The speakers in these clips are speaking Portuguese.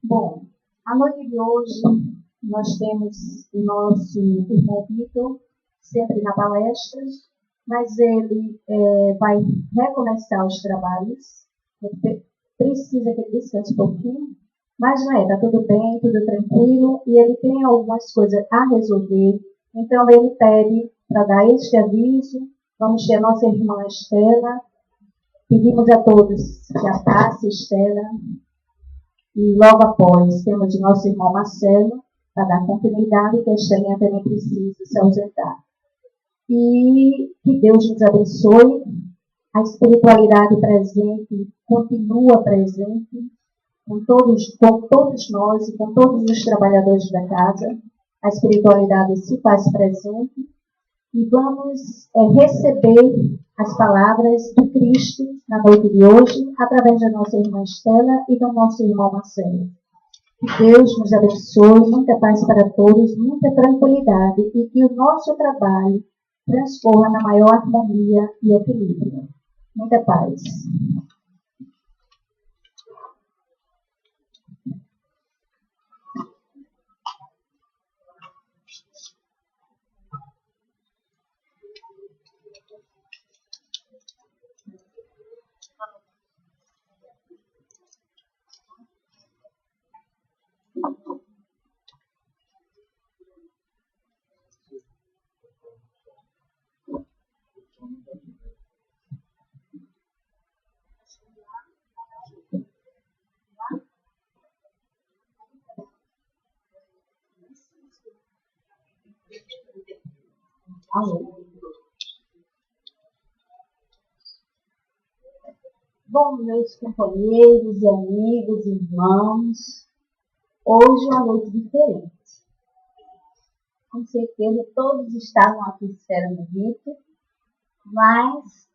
Bom, a noite de hoje nós temos o nosso irmão Vitor, sempre na palestra, mas ele vai recomeçar os trabalhos. Ele precisa que ele descanse um pouquinho, mas não está tudo bem, tudo tranquilo, e ele tem algumas coisas a resolver. Então ele pede para dar este aviso. Vamos ter a nossa irmã Estela. Pedimos a todos que a passe, Estela. E logo após, temos o nosso irmão Marcelo, para dar continuidade, que a Estelinha também precisa se ausentar. E que Deus nos abençoe. A espiritualidade presente continua presente com todos nós e com todos os trabalhadores da casa. A espiritualidade se faz presente. E vamos receber as palavras do Cristo na noite de hoje, através da nossa irmã Estela e do nosso irmão Marcelo. Que Deus nos abençoe, muita paz para todos, muita tranquilidade e que o nosso trabalho transcorra na maior harmonia e equilíbrio. Muita paz. Bom, meus companheiros e amigos, irmãos, hoje é uma noite diferente. Com certeza todos estavam aqui esperando o rito, mas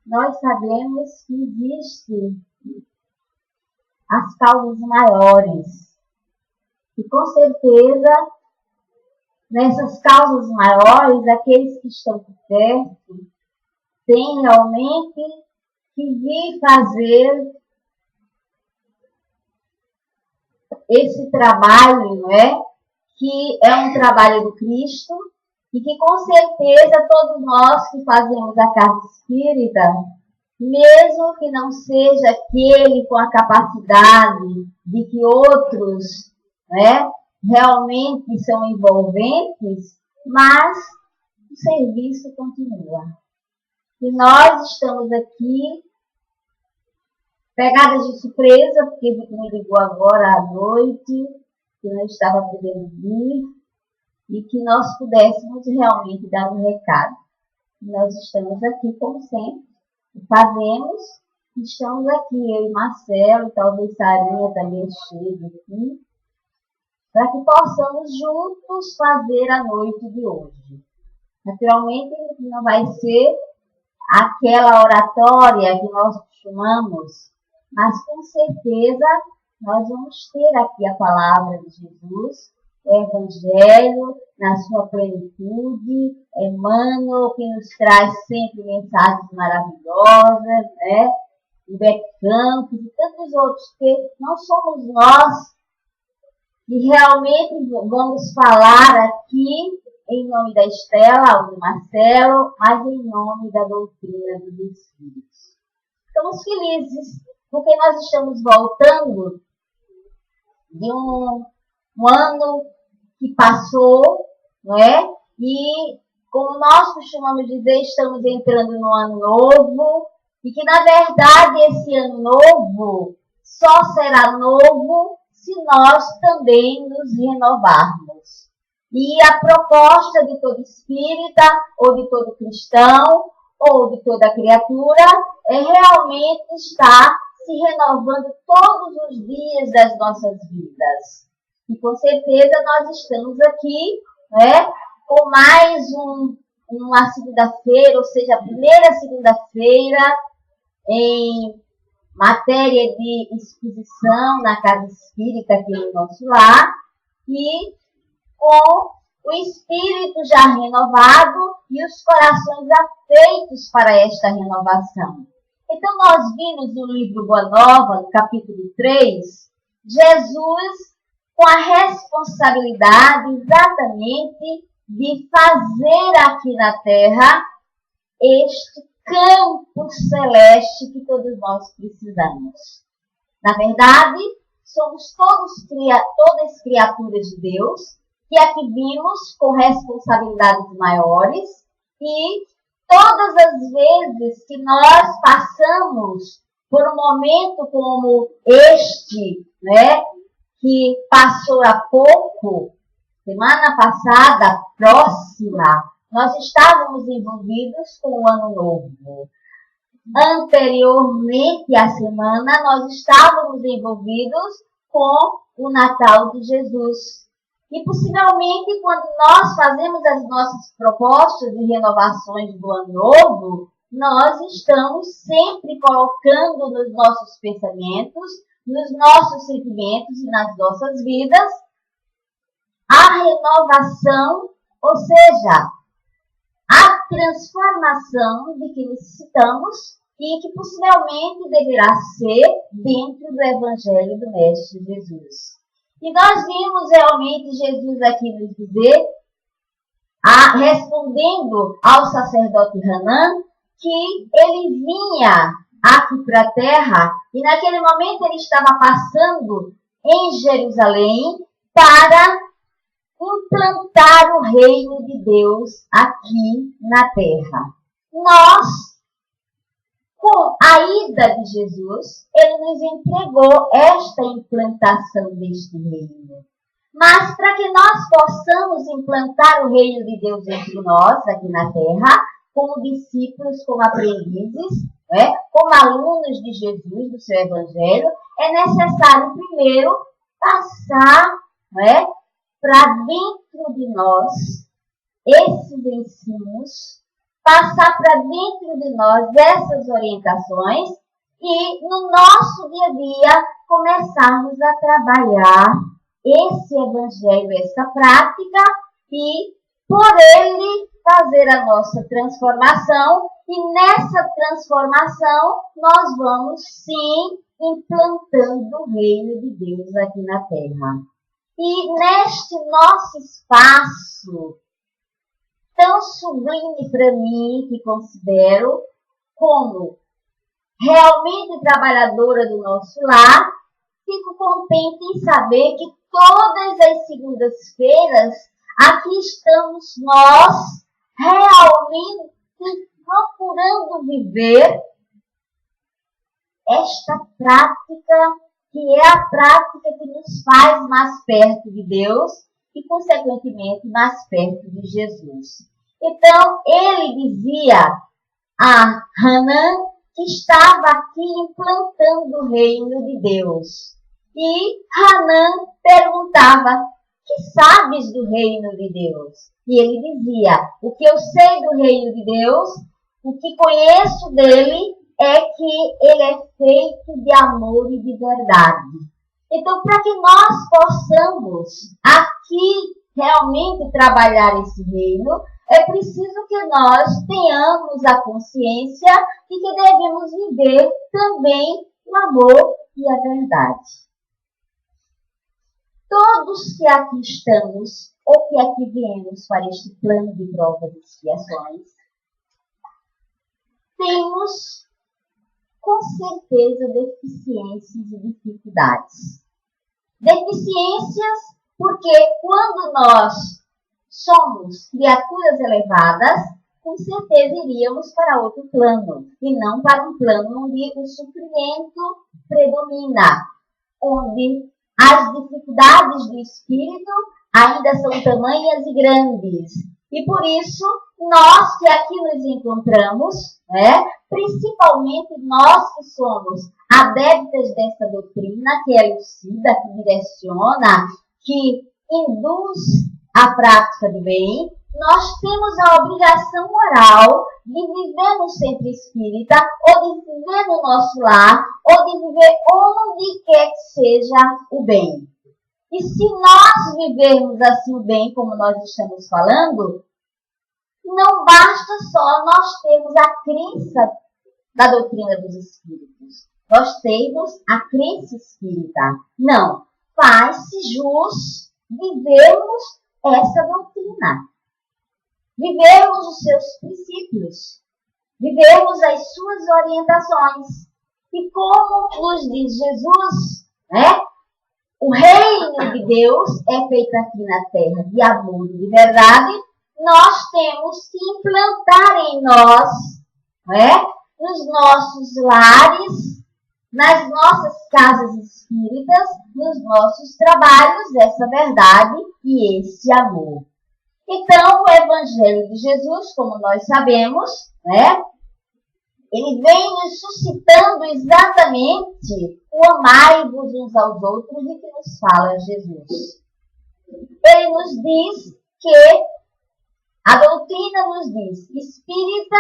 nós sabemos que existem as causas maiores. E com certeza, nessas causas maiores, aqueles que estão por perto têm realmente que vir fazer esse trabalho, não é? Que é um trabalho do Cristo e que com certeza todos nós que fazemos a casa espírita, mesmo que não seja aquele com a capacidade de que outros, né, realmente são envolventes, mas o serviço continua. E nós estamos aqui pegadas de surpresa, porque me ligou agora à noite, que não estava podendo vir, e que nós pudéssemos realmente dar um recado. Nós estamos aqui, como sempre, fazemos, estamos aqui, eu e Marcelo, talvez Sarinha também chegue aqui, para que possamos juntos fazer a noite de hoje. Naturalmente, não vai ser aquela oratória que nós costumamos, mas com certeza nós vamos ter aqui a palavra de Jesus, o Evangelho na sua plenitude, Emmanuel, que nos traz sempre mensagens maravilhosas, né? O Beck Campos e tantos outros, que não somos nós que realmente vamos falar aqui em nome da Estela, ou do Marcelo, mas em nome da doutrina dos Espíritos. Estamos felizes, porque nós estamos voltando de um ano que passou, não é? E, como nós costumamos dizer, estamos entrando no ano novo, e que, na verdade, esse ano novo só será novo se nós também nos renovarmos. E a proposta de todo espírita, ou de todo cristão, ou de toda criatura, é realmente estar se renovando todos os dias das nossas vidas. E com certeza nós estamos aqui, né, com mais uma segunda-feira, ou seja, a primeira segunda-feira em matéria de exposição na Casa Espírita aqui no nosso lar, e com o espírito já renovado e os corações afeitos para esta renovação. Então, nós vimos no livro Boa Nova, no capítulo 3, Jesus com a responsabilidade exatamente de fazer aqui na Terra este campo celeste que todos nós precisamos. Na verdade, somos todas criaturas de Deus, que aqui vimos com responsabilidades maiores, e todas as vezes que nós passamos por um momento como este, né, que passou há pouco, semana passada, próxima, nós estávamos envolvidos com o Ano Novo. Anteriormente à semana, nós estávamos envolvidos com o Natal de Jesus. E possivelmente, quando nós fazemos as nossas propostas de renovações do Ano Novo, nós estamos sempre colocando nos nossos pensamentos, nos nossos sentimentos e nas nossas vidas a renovação, ou seja, a transformação de que necessitamos e que possivelmente deverá ser dentro do Evangelho do Mestre Jesus. E nós vimos realmente Jesus aqui nos dizer, respondendo ao sacerdote Hanan, que ele vinha aqui para a terra e naquele momento ele estava passando em Jerusalém para implantar o reino de Deus aqui na terra. Nós, com a ida de Jesus, ele nos entregou esta implantação deste reino. Mas para que nós possamos implantar o reino de Deus entre nós, aqui na terra, como discípulos, como aprendizes, como alunos de Jesus, do seu Evangelho, é necessário primeiro passar para dentro de nós esses ensinos, passar para dentro de nós essas orientações e no nosso dia a dia começarmos a trabalhar esse Evangelho, essa prática e por ele fazer a nossa transformação e nessa transformação nós vamos sim implantando o reino de Deus aqui na terra. E neste nosso espaço tão sublime para mim, que considero como realmente trabalhadora do nosso lar, fico contente em saber que todas as segundas-feiras aqui estamos nós realmente procurando viver esta prática que é a prática que nos faz mais perto de Deus e, consequentemente, mais perto de Jesus. Então, ele dizia a Hanan que estava aqui implantando o reino de Deus. E Hanan perguntava, que sabes do reino de Deus? E ele dizia, o que eu sei do reino de Deus, o que conheço dele, é que ele é feito de amor e de verdade. Então, para que nós possamos aqui realmente trabalhar esse reino, é preciso que nós tenhamos a consciência de que devemos viver também o amor e a verdade. Todos que aqui estamos, ou que aqui viemos para este plano de provas e expiações, temos com certeza deficiências e dificuldades. Deficiências porque quando nós somos criaturas elevadas, com certeza iríamos para outro plano, e não para um plano onde o sofrimento predomina, onde as dificuldades do espírito ainda são tamanhas e grandes. E por isso, nós que aqui nos encontramos, principalmente nós que somos adeptas dessa doutrina, que elucida, que direciona, que induz a prática do bem, nós temos a obrigação moral de viver no centro espírita, ou de viver no nosso lar, ou de viver onde quer que seja o bem. E se nós vivermos assim o bem, como nós estamos falando, não basta só nós termos a crença da doutrina dos espíritos. nós termos a crença espírita. Não, faz-se jus vivermos essa doutrina, vivermos os seus princípios, vivermos as suas orientações. E como nos diz Jesus, né? O reino de Deus é feito aqui na terra de amor e de verdade. Nós temos que implantar em nós, né? Nos nossos lares, nas nossas casas espíritas, nos nossos trabalhos, essa verdade e esse amor. Então, o Evangelho de Jesus, como nós sabemos, né? Ele vem nos suscitando exatamente o amai-vos uns aos outros de que nos fala Jesus. Ele nos diz que a doutrina nos diz, espírita,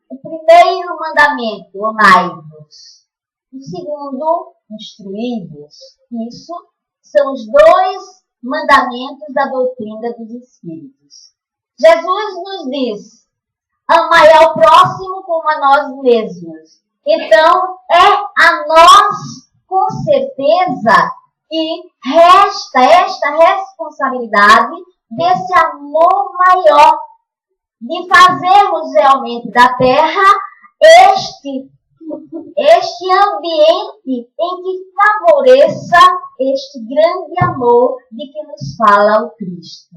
o primeiro mandamento, amai-vos. O segundo, instruí-vos. Isso são os dois mandamentos da doutrina dos espíritos. Jesus nos diz, amai ao próximo como a nós mesmos. Então, é a nós, com certeza, que resta esta responsabilidade desse amor maior, de fazermos realmente da terra este ambiente em que favoreça este grande amor de que nos fala o Cristo.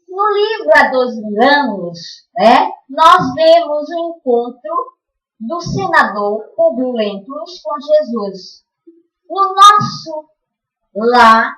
No livro Há 12.000 anos, né, nós vemos o encontro do senador Públio Lentulus com Jesus. No nosso lá,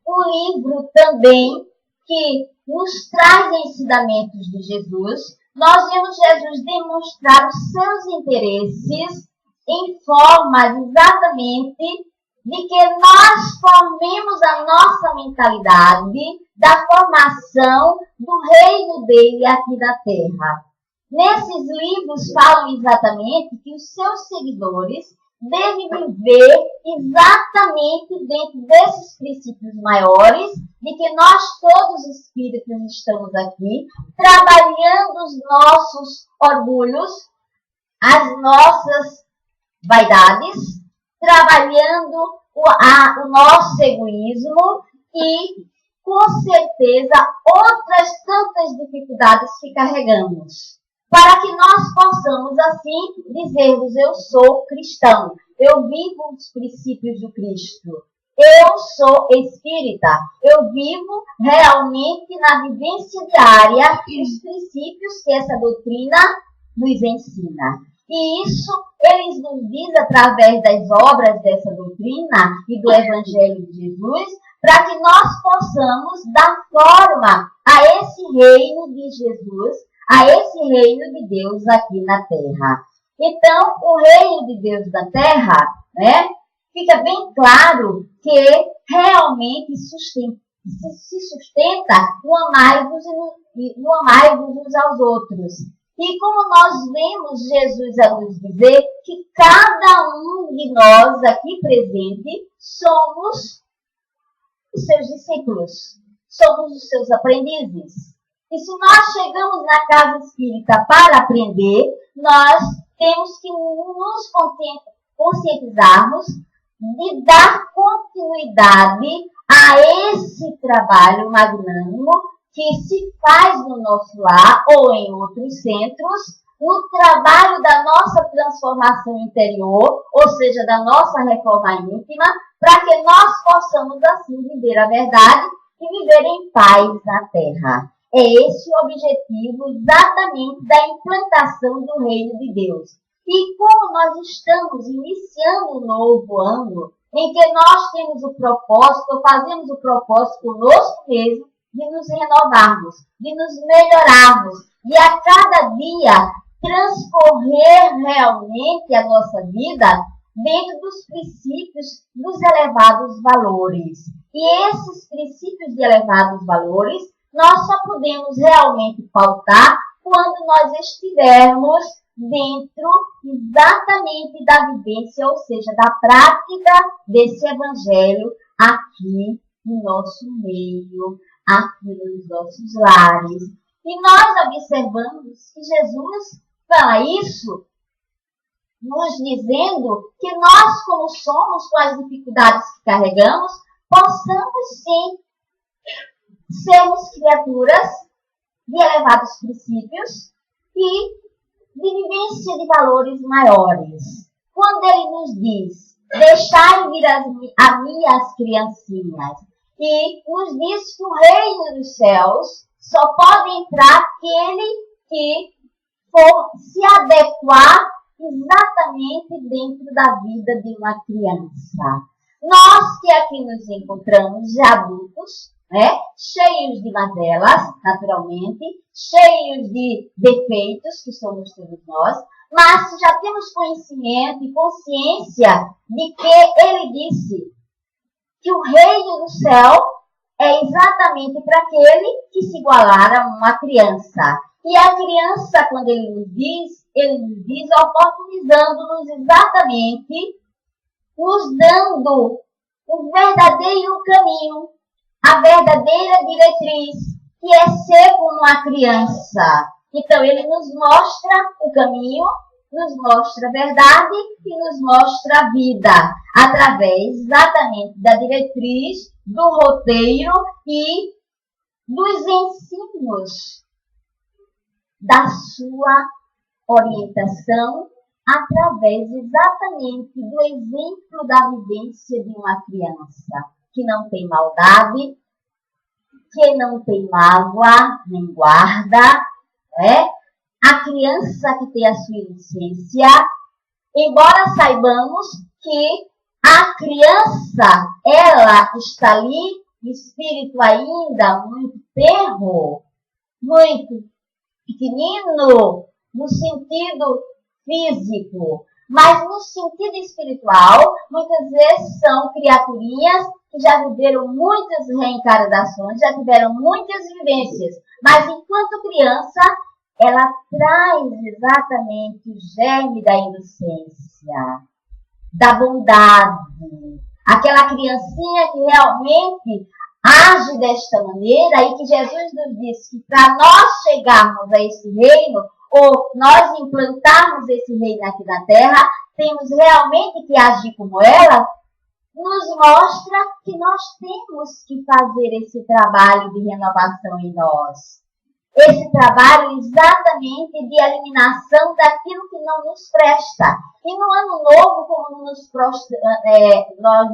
um livro também que nos traz ensinamentos de Jesus, nós vemos Jesus demonstrar os seus interesses em formas exatamente de que nós formemos a nossa mentalidade da formação do reino dele aqui na Terra. Nesses livros falam exatamente que os seus seguidores devem viver exatamente dentro desses princípios maiores, de que nós todos espíritos estamos aqui, trabalhando os nossos orgulhos, as nossas vaidades, trabalhando o nosso egoísmo e, com certeza, outras tantas dificuldades que carregamos. Para que nós possamos, assim, dizermos, eu sou cristão, eu vivo os princípios do Cristo, eu sou espírita, eu vivo realmente na vivência diária os princípios que essa doutrina nos ensina. E isso eles nos diz através das obras dessa doutrina e do Evangelho de Jesus, para que nós possamos dar forma a esse reino de Jesus, a esse reino de Deus aqui na Terra. Então, o reino de Deus na Terra, né, fica bem claro que realmente se sustenta no amai-vos uns aos outros. E como nós vemos Jesus a nos dizer que cada um de nós aqui presente somos os seus discípulos, somos os seus aprendizes. E se nós chegamos na casa espírita para aprender, nós temos que nos conscientizarmos de dar continuidade a esse trabalho magnânimo que se faz no nosso lar ou em outros centros, no trabalho da nossa transformação interior, ou seja, da nossa reforma íntima, para que nós possamos assim viver a verdade e viver em paz na Terra. É esse o objetivo exatamente da implantação do reino de Deus. E como nós estamos iniciando um novo ano, em que nós temos o propósito, fazemos o propósito conosco mesmo, de nos renovarmos, de nos melhorarmos, de a cada dia transcorrer realmente a nossa vida dentro dos princípios dos elevados valores. E esses princípios de elevados valores, nós só podemos realmente pautar quando nós estivermos dentro exatamente da vivência, ou seja, da prática desse evangelho aqui no nosso meio, aqui nos nossos lares. E nós observamos que Jesus fala isso nos dizendo que nós, como somos, com as dificuldades que carregamos, possamos sim sermos criaturas de elevados princípios e de vivência de valores maiores. Quando ele nos diz, deixai vir a mim as criancinhas, e nos diz que o reino dos céus só pode entrar aquele que for se adequar exatamente dentro da vida de uma criança. Nós que aqui nos encontramos já adultos, né, cheios de mazelas, naturalmente, cheios de defeitos, que somos todos nós, mas já temos conhecimento e consciência de que ele disse que o reino do céu é exatamente para aquele que se igualar a uma criança. E a criança, quando ele nos diz oportunizando-nos exatamente, nos dando o verdadeiro caminho, a verdadeira diretriz, que é ser como uma criança. Então, ele nos mostra o caminho, nos mostra a verdade e nos mostra a vida, através exatamente da diretriz, do roteiro e dos ensinos da sua orientação, através exatamente do exemplo da vivência de uma criança, que não tem maldade, que não tem mágoa, nem guarda, né? A criança que tem a sua inocência, embora saibamos que a criança, ela está ali, espírito ainda muito tenro, muito pequenino, no sentido físico, mas no sentido espiritual, muitas vezes são criaturinhas que já viveram muitas reencarnações, já tiveram muitas vivências, mas enquanto criança, ela traz exatamente o germe da inocência, da bondade, aquela criancinha que realmente age desta maneira e que Jesus nos disse que para nós chegarmos a esse reino, ou nós implantarmos esse reino aqui na Terra, temos realmente que agir como ela, nos mostra que nós temos que fazer esse trabalho de renovação em nós. Esse trabalho exatamente de eliminação daquilo que não nos presta. E no ano novo, como nós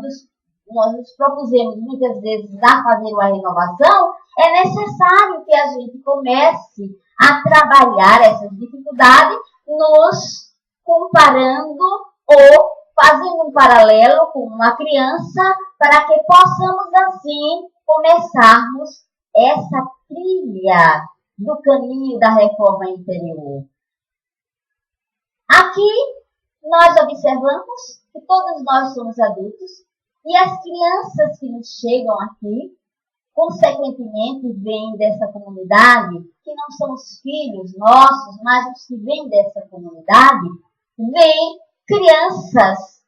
nos propusemos muitas vezes a fazer uma renovação, é necessário que a gente comece a trabalhar essas dificuldades, nos comparando ou fazendo um paralelo com uma criança, para que possamos assim começarmos essa trilha do caminho da reforma interior. Aqui nós observamos que todos nós somos adultos e as crianças que nos chegam aqui, consequentemente, vêm dessa comunidade, que não são os filhos nossos, mas os que vêm dessa comunidade, vêm crianças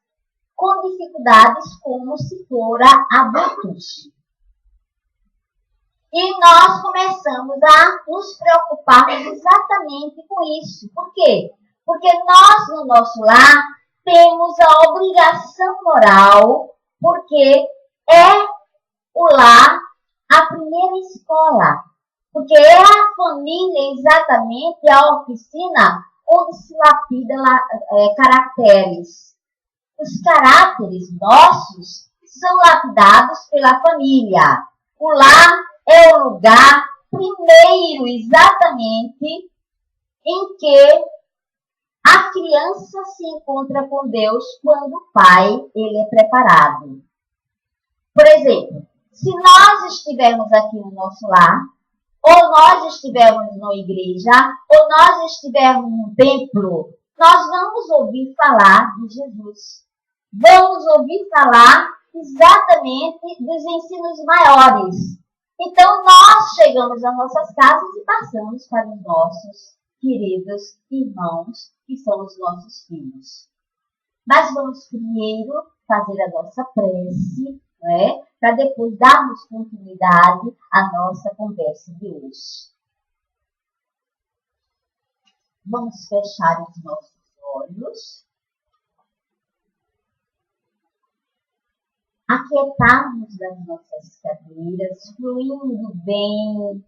com dificuldades como se fora adultos. E nós começamos a nos preocupar exatamente com isso. Por quê? Porque nós, no nosso lar, temos a obrigação moral, porque é o lar a primeira escola. Porque é a família exatamente a oficina onde se lapida caracteres. Os caráteres nossos são lapidados pela família. O lar é o lugar primeiro exatamente em que a criança se encontra com Deus quando o pai ele é preparado. Por exemplo, se nós estivermos aqui no nosso lar, ou nós estivermos numa igreja, ou nós estivermos num templo, nós vamos ouvir falar de Jesus. Vamos ouvir falar exatamente dos ensinos maiores. Então, nós chegamos às nossas casas e passamos para os nossos queridos irmãos, que são os nossos filhos. Mas vamos primeiro fazer a nossa prece, né, para depois darmos continuidade à nossa conversa de hoje. Vamos fechar os nossos olhos aquietarmos das nossas cadeiras, fluindo bem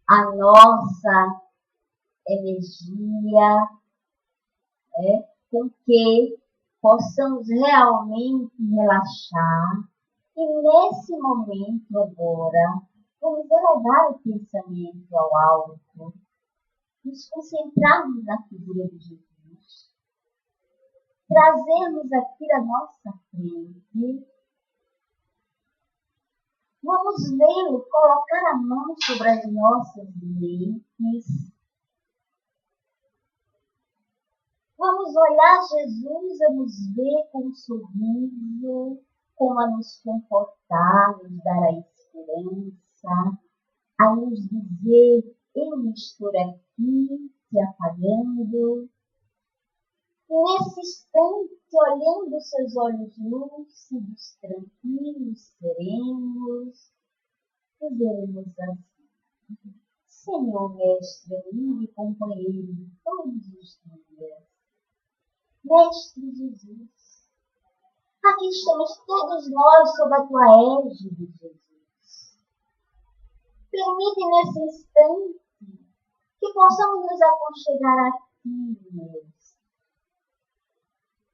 a nossa energia, com que possamos realmente relaxar. E nesse momento agora, vamos elevar o pensamento ao alto, nos concentrarmos na figura de Jesus, trazermos aqui à nossa frente. Vamos vê-lo, colocar a mão sobre as nossas mentes. Vamos olhar Jesus a nos ver com um sorriso, como a nos confortar, nos dar a esperança, a nos dizer, eu estou aqui, te apagando. E nesse instante, olhando seus olhos lúcidos, tranquilos, serenos, dizemos assim: Senhor, Mestre, amigo e companheiro de todos os dias, Mestre Jesus, aqui estamos todos nós sob a tua égide, Jesus. Permite nesse instante que possamos nos aconchegar a ti, Deus,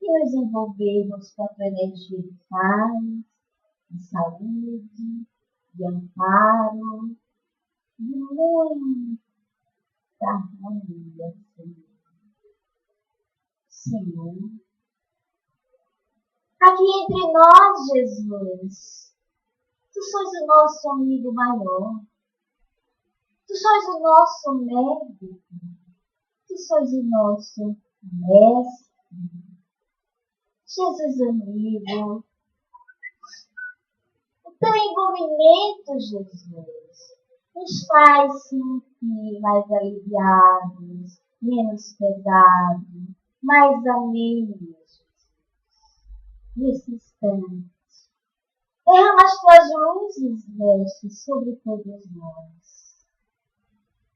e nos envolvermos com a tua energia de paz, de saúde, de amparo, de muita harmonia, Senhor. Senhor, aqui entre nós, Jesus, tu sois o nosso amigo maior, tu sois o nosso médico, tu sois o nosso mestre. Jesus amigo, o teu envolvimento, Jesus, nos faz sentir mais aliviados, menos pesados, mais amenos, nesse instante. Derrama as tuas luzes, Mestre, sobre todos nós.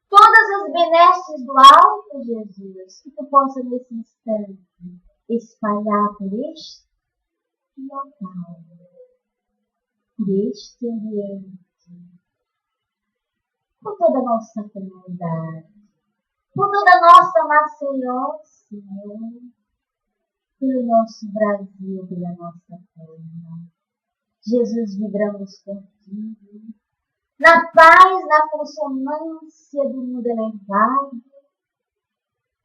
Todas as benesses do alto, Jesus, que tu possa nesse instante espalhar por este local, por este ambiente, por toda a nossa comunidade, por toda a nossa Maceió, Senhor, pelo nosso Brasil, pela nossa terra. Jesus, vibramos contigo, na paz, na consonância do mundo elevado.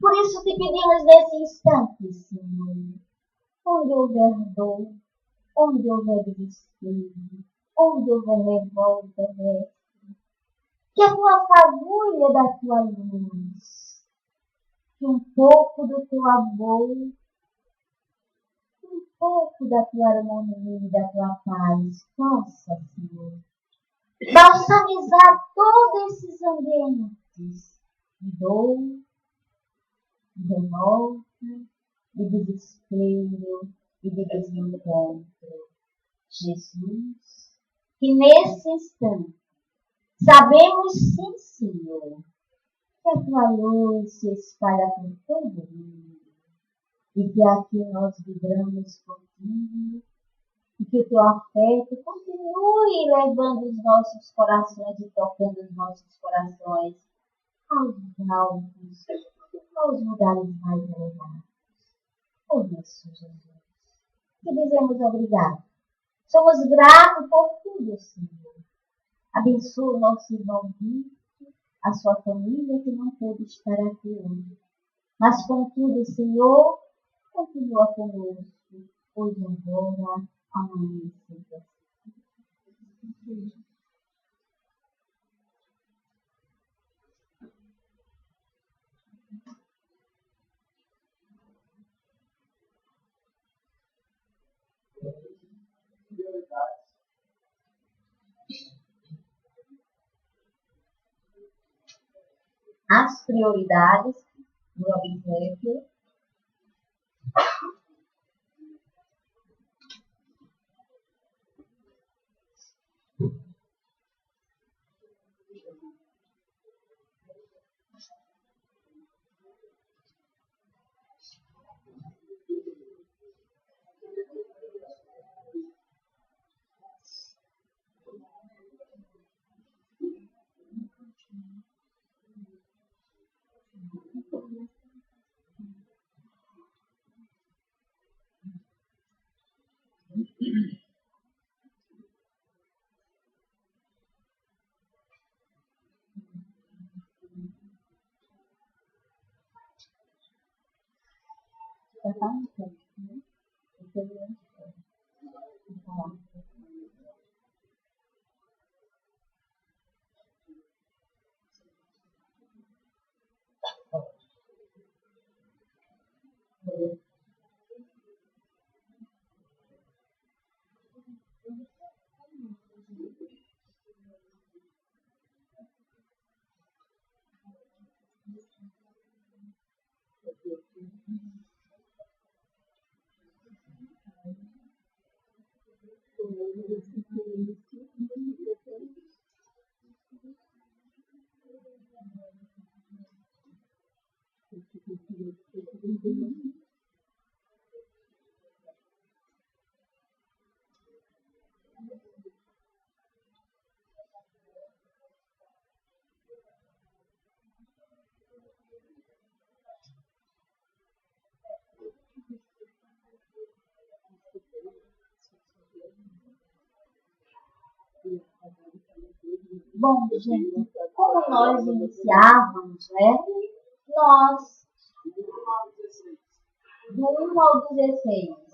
Por isso te pedimos nesse instante, Senhor, onde houver dor, onde houver desespero, onde houver revolta, Mestre, que a tua fagulha da tua luz, que um pouco do teu amor, um pouco da tua harmonia e da tua paz possa, Senhor, balsamizar todos esses ambientes de dor, de revolta, de desespero e de desencontro. Jesus, que nesse instante sabemos sim, Senhor, que a tua luz se espalha por todo o mundo e que aqui nós vibramos contigo e que o teu afeto continue levando os nossos corações e tocando os nossos corações aos altos, aos lugares mais elevados. Por isso, Jesus, te dizemos obrigado. Somos gratos por tudo, Senhor. Abençoa o nosso irmão Vitor, a sua família que não pôde estar aqui hoje. Mas, contudo, Senhor, continua conosco, hoje, agora, amanhã e sempre. As prioridades do objeto. Bom, gente, como nós iniciávamos, né? Nós, do 1 ao 16,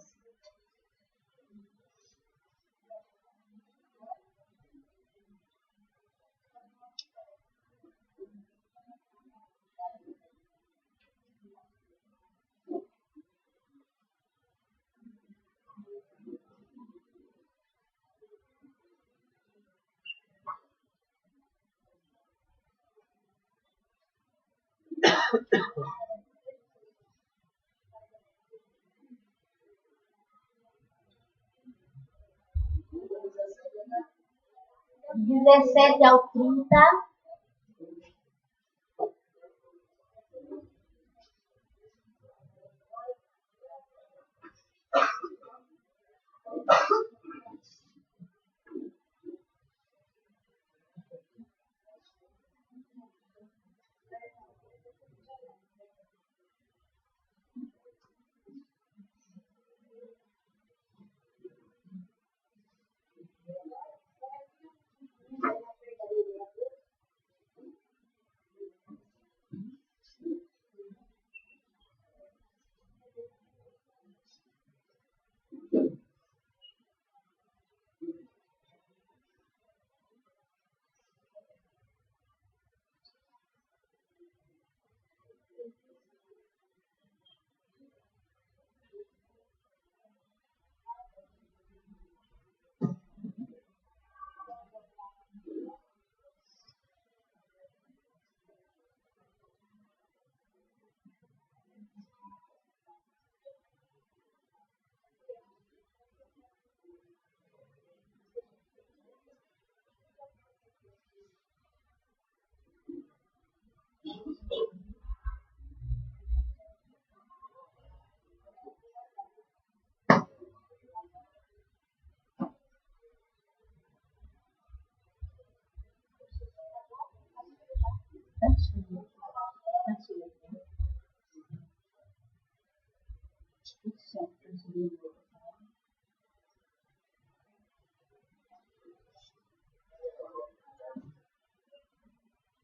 do 17 ao 30,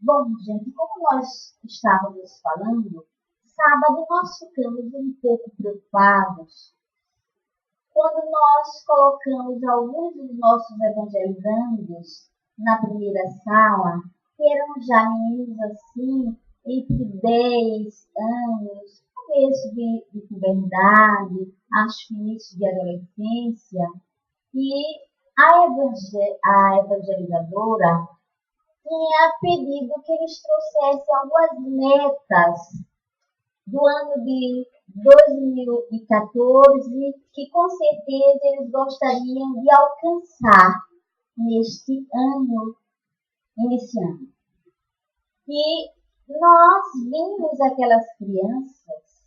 bom, gente, como nós estávamos falando, sábado nós ficamos um pouco preocupados quando nós colocamos alguns dos nossos evangelizandos na primeira sala, que eram já meninos assim, entre 10 anos, começo de puberdade, acho que início de adolescência, e a evangelizadora tinha pedido que eles trouxessem algumas metas do ano de 2014, que com certeza eles gostariam de alcançar neste ano iniciando. E nós vimos aquelas crianças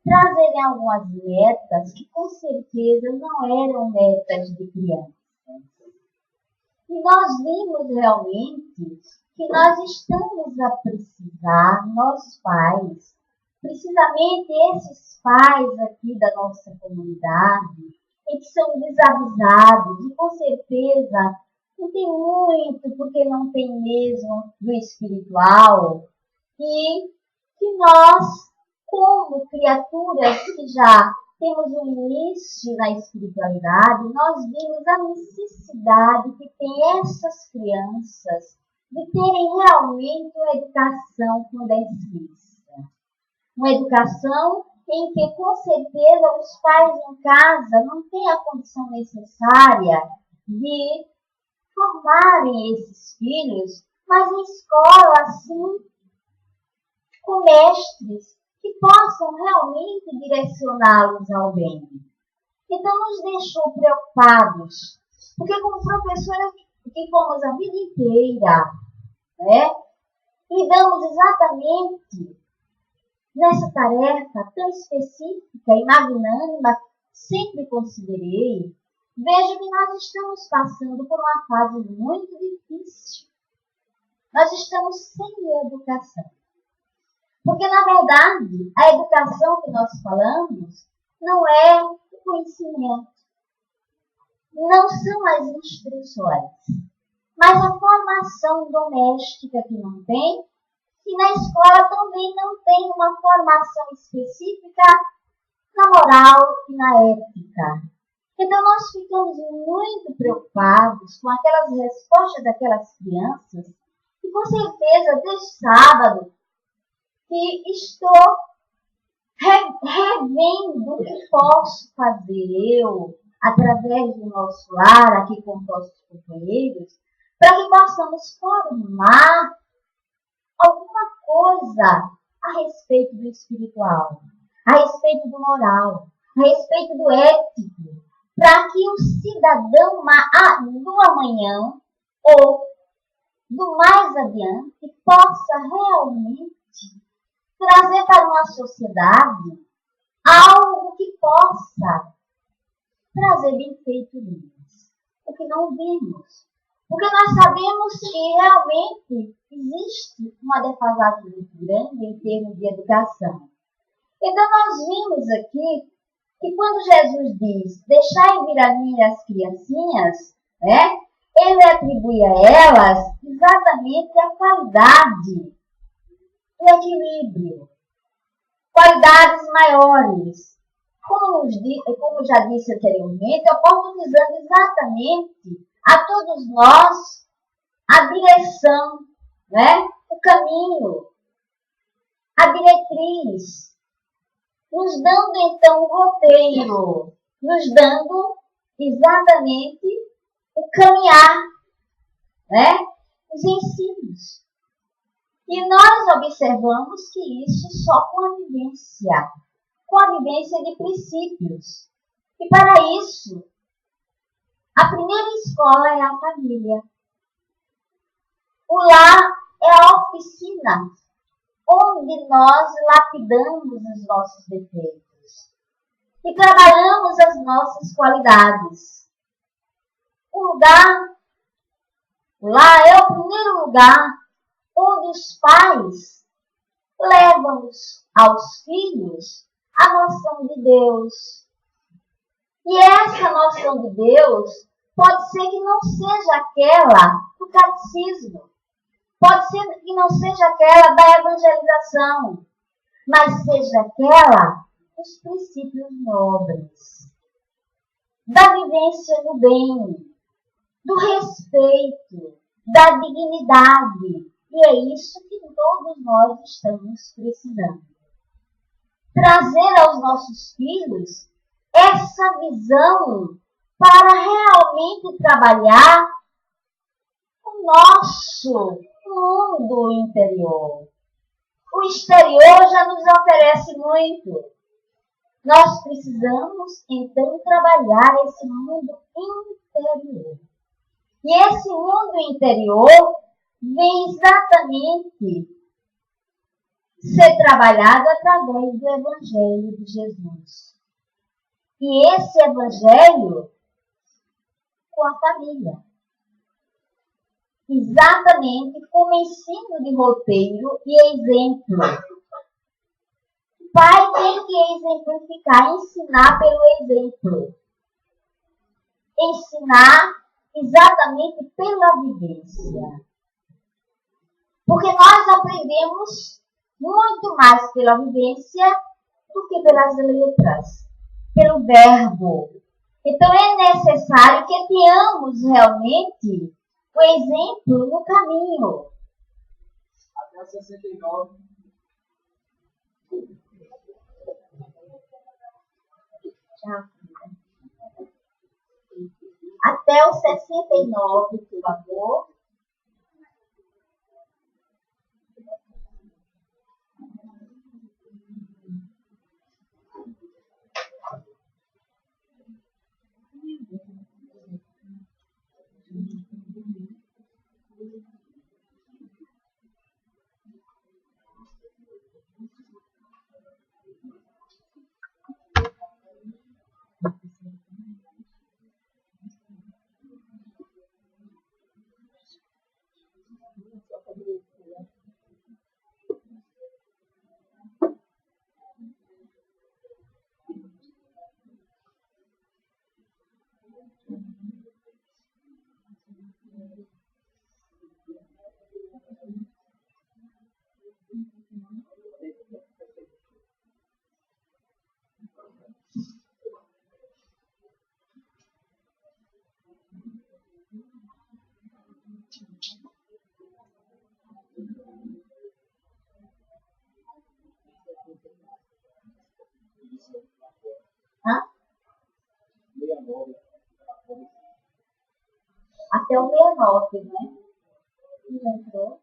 trazerem algumas metas que com certeza não eram metas de crianças. E nós vimos realmente que nós estamos a precisar, nós pais, precisamente esses pais aqui da nossa comunidade, em que são desavisados e com certeza não tem muito, porque não tem mesmo do espiritual, e que nós, como criaturas que já temos um início na espiritualidade, nós vimos a necessidade que tem essas crianças de terem realmente uma educação progressista. Uma educação em que, com certeza, os pais em casa não têm a condição necessária de formarem esses filhos, mas em escola, sim, com mestres que possam realmente direcioná-los ao bem. Então, nos deixou preocupados, porque como professora que fomos a vida inteira, né, lidamos exatamente nessa tarefa tão específica e magnânima, sempre considerei, vejo que nós estamos passando por uma fase muito difícil. Nós estamos sem educação. Porque, na verdade, a educação que nós falamos não é o conhecimento, não são as instruções, mas a formação doméstica que não tem, e na escola também não tem uma formação específica na moral e na ética. Então, nós ficamos muito preocupados com aquelas respostas daquelas crianças, e com certeza, desde sábado, que estou revendo o que posso fazer eu, através do nosso lar, aqui com os nossos companheiros, para que possamos formar alguma coisa a respeito do espiritual, a respeito do moral, a respeito do ético, para que o cidadão do amanhã ou do mais adiante possa realmente trazer para uma sociedade algo que possa trazer benfeitorias, o que não vimos. Porque nós sabemos que realmente existe uma defasagem muito grande em termos de educação. Então nós vimos aqui que quando Jesus diz, deixai vir a mim as criancinhas, né, ele atribui a elas exatamente a qualidade do equilíbrio, qualidades maiores. Como já disse anteriormente, oportunizando exatamente a todos nós a direção, né, o caminho, a diretriz, nos dando então o roteiro, nos dando exatamente o caminhar, né, os ensinos. E nós observamos que isso só com a vivência de princípios. E para isso, a primeira escola é a família. O lar é a oficina onde nós lapidamos os nossos defeitos e trabalhamos as nossas qualidades. O lar é o primeiro lugar onde os pais levam aos filhos a noção de Deus. E essa noção de Deus pode ser que não seja aquela do catecismo, pode ser que não seja aquela da evangelização, mas seja aquela dos princípios nobres, da vivência do bem, do respeito, da dignidade. E é isso que todos nós estamos precisando. Trazer aos nossos filhos essa visão para realmente trabalhar o nosso mundo interior. O exterior já nos oferece muito. Nós precisamos, então, trabalhar esse mundo interior. E esse mundo interior vem exatamente ser trabalhado através do Evangelho de Jesus. E esse Evangelho com a família. Exatamente como ensino de roteiro e exemplo. pai tem que exemplificar, ensinar pelo exemplo. Ensinar exatamente pela vivência. Porque nós aprendemos muito mais pela vivência do que pelas letras, pelo verbo. Então é necessário que tenhamos realmente o exemplo no caminho. Até 69. Até o 69, por favor. Até o 69, né? Já entrou?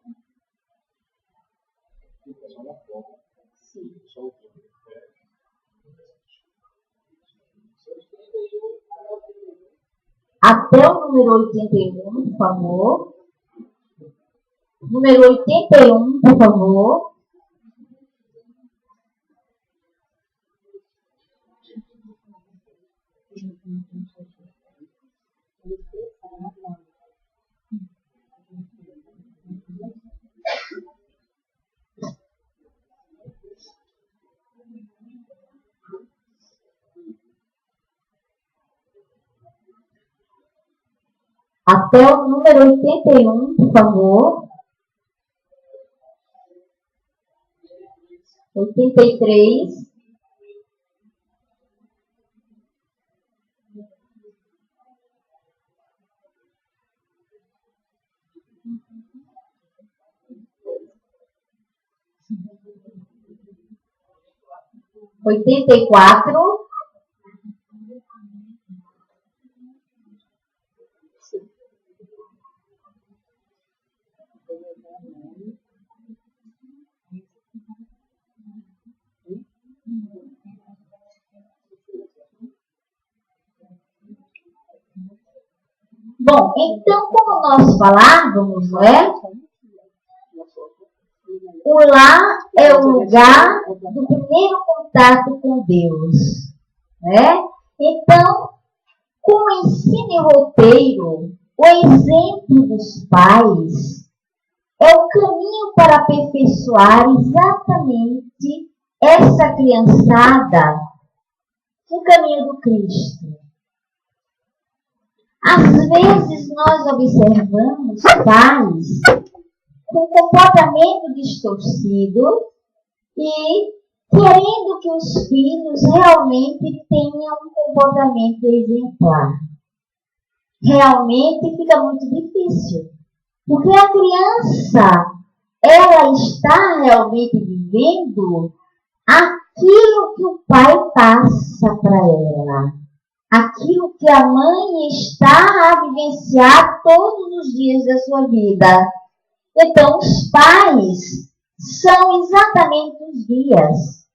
Sim. Até o número 81, por favor. Número 81, por favor. Até o número 81, por favor. 83. Oitenta e quatro. Bom, então, como nós falávamos, não é? O lar é o lugar do primeiro contato com Deus, né? Então, com o ensino e roteiro, o exemplo dos pais é o caminho para aperfeiçoar exatamente essa criançada no caminho do Cristo. Às vezes nós observamos pais com comportamento distorcido e querendo que os filhos realmente tenham um comportamento exemplar. Realmente fica muito difícil, porque a criança, ela está realmente vivendo aquilo que o pai passa para ela, aquilo que a mãe está a vivenciar todos os dias da sua vida. Então, os pais são exatamente os guias,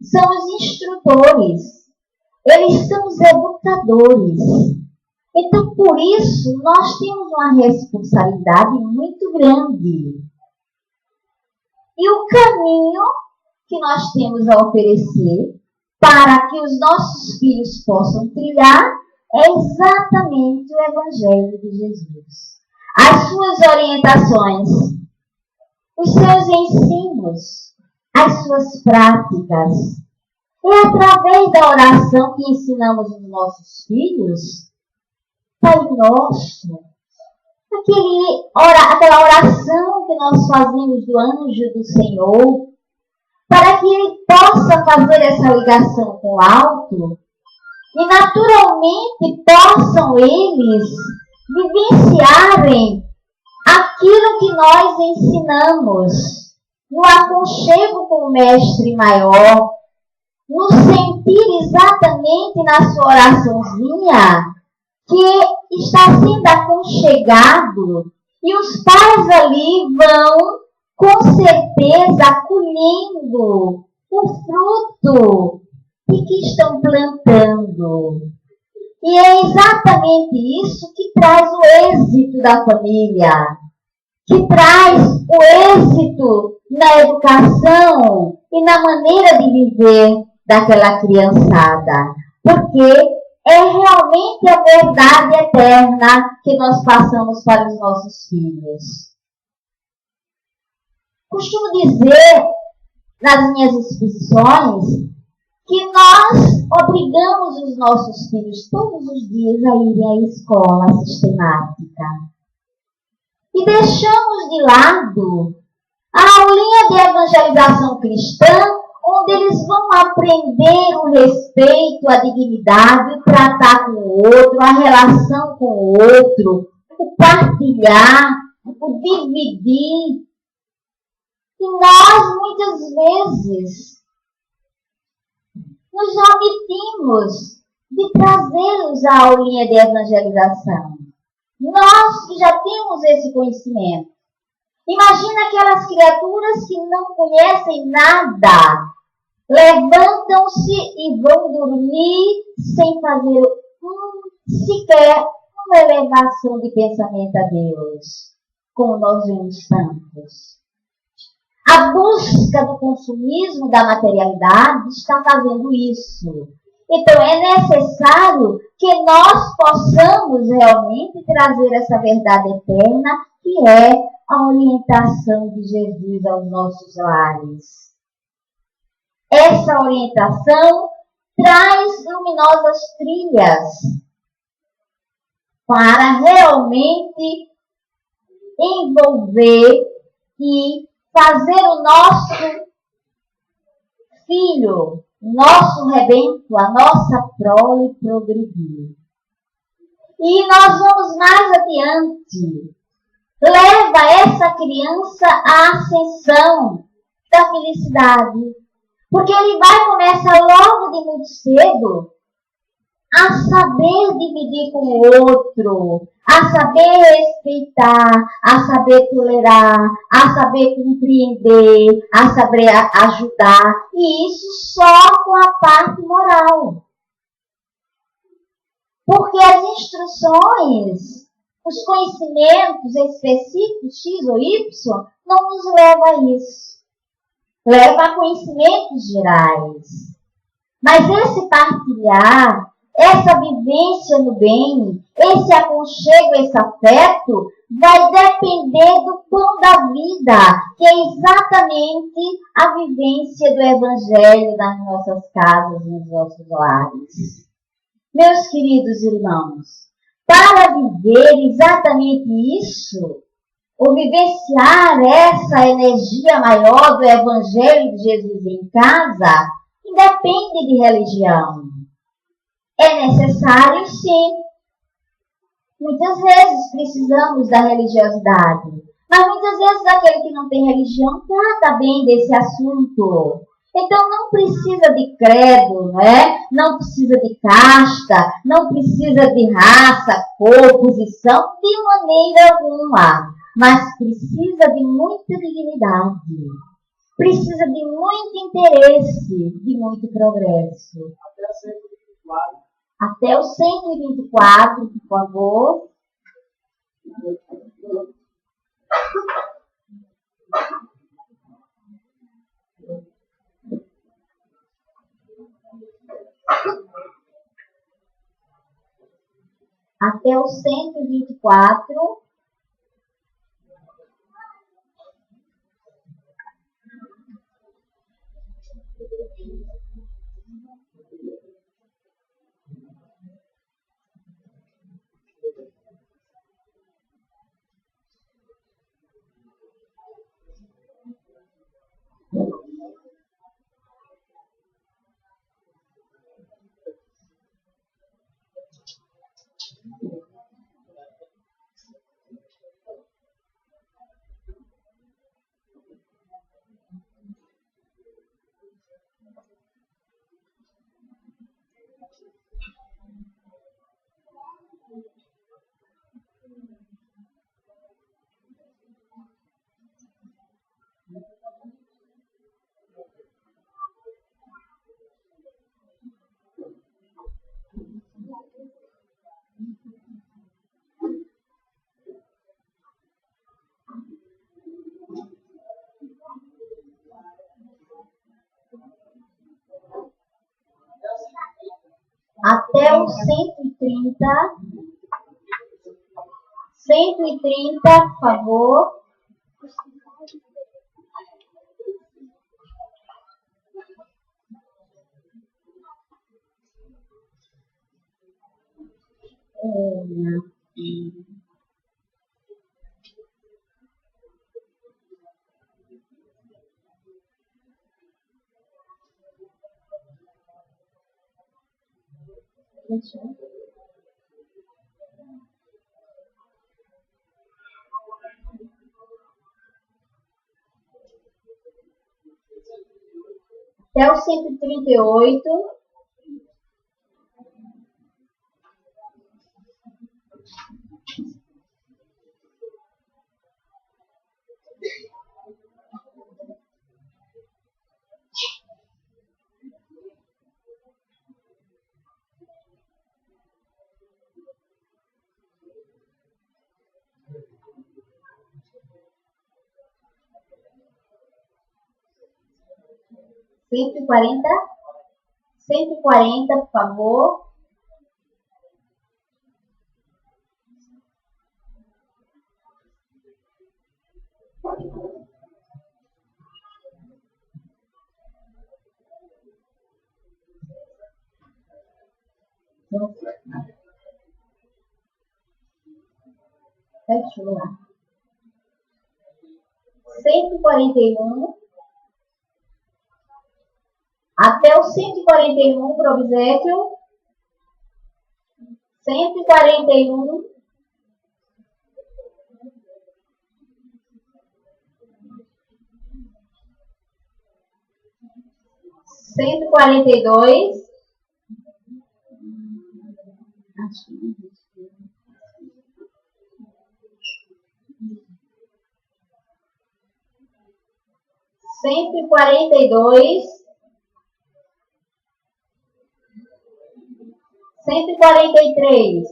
são os instrutores, eles são os educadores. Então, por isso, nós temos uma responsabilidade muito grande. E o caminho que nós temos a oferecer para que os nossos filhos possam trilhar é exatamente o Evangelho de Jesus. As suas orientações, os seus ensinos, as suas práticas. É através da oração que ensinamos os nossos filhos, Pai Nosso, aquela oração que nós fazemos do anjo do Senhor, para que ele possa fazer essa ligação com o alto e naturalmente possam eles vivenciarem aquilo que nós ensinamos no aconchego com o Mestre Maior, no sentir exatamente na sua oraçãozinha que está sendo aconchegado e os pais ali vão, com certeza, colhendo o fruto que estão plantando. E é exatamente isso que traz o êxito da família, que traz o êxito na educação e na maneira de viver daquela criançada. Porque é realmente a verdade eterna que nós passamos para os nossos filhos. Costumo dizer, nas minhas exposições, que nós obrigamos os nossos filhos todos os dias a irem à escola sistemática. E deixamos de lado a aulinha de evangelização cristã, onde eles vão aprender o respeito, a dignidade, o tratar com o outro, a relação com o outro, o partilhar, o dividir. E nós, muitas vezes, nos omitimos de trazê-los à aulinha de evangelização. Nós que já temos esse conhecimento. Imagina aquelas criaturas que não conhecem nada, levantam-se e vão dormir sem fazer sequer uma elevação de pensamento a Deus, como nós vemos tantos. A busca do consumismo da materialidade está fazendo isso. Então é necessário que nós possamos realmente trazer essa verdade eterna, que é a orientação de Jesus aos nossos lares. Essa orientação traz luminosas trilhas para realmente envolver e fazer o nosso filho, nosso rebento, a nossa prole progredir. E nós vamos mais adiante. Leva essa criança à ascensão da felicidade. Porque ele vai começar logo de muito cedo a saber dividir com o outro, a saber respeitar, a saber tolerar, a saber compreender, a saber ajudar. E isso só com a parte moral. Porque as instruções, os conhecimentos específicos X ou Y, não nos levam a isso. Leva a conhecimentos gerais. Mas esse partilhar, essa vivência no bem, esse aconchego, esse afeto, vai depender do pão da vida, que é exatamente a vivência do Evangelho nas nossas casas, nos nossos lares. Meus queridos irmãos, para viver exatamente isso, ou vivenciar essa energia maior do Evangelho de Jesus em casa, independe de religião. É necessário, sim. Muitas vezes precisamos da religiosidade, mas muitas vezes aquele que não tem religião trata bem desse assunto. Então não precisa de credo, não precisa de casta, não precisa de raça, cor, posição, de maneira alguma. Mas precisa de muita dignidade, precisa de muito interesse, de muito progresso. Até o 124, por favor. Até o 124. Até o 130. 130, por favor. Até o 138. Cento e quarenta, por favor. Fechou lá. 141. Até o 141 para o obséquio. 141. 142. 142. 143.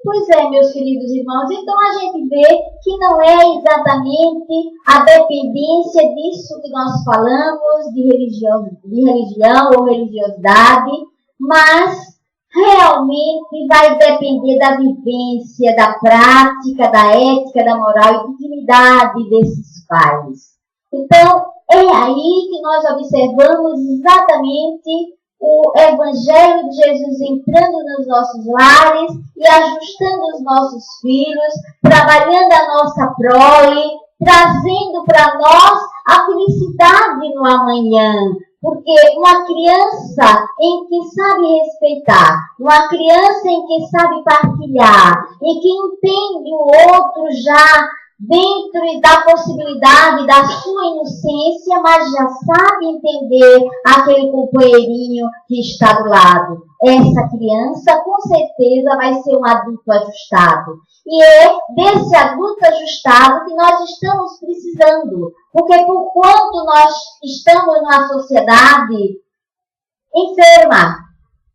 'Pois é, meus queridos irmãos, então a gente vê que não é exatamente a dependência disso que nós falamos, de religião ou religiosidade, mas realmente vai depender da vivência, da prática, da ética, da moral e dignidade desses pais. Então, é aí que nós observamos exatamente o Evangelho de Jesus entrando nos nossos lares e ajustando os nossos filhos, trabalhando a nossa prole, trazendo para nós a felicidade no amanhã. Porque uma criança em que sabe respeitar, uma criança em que sabe partilhar, em que entende o outro já dentro da possibilidade da sua inocência, mas já sabe entender aquele companheirinho que está do lado. Essa criança, com certeza, vai ser um adulto ajustado. E é desse adulto ajustado que nós estamos precisando. Porque por quanto nós estamos numa sociedade enferma,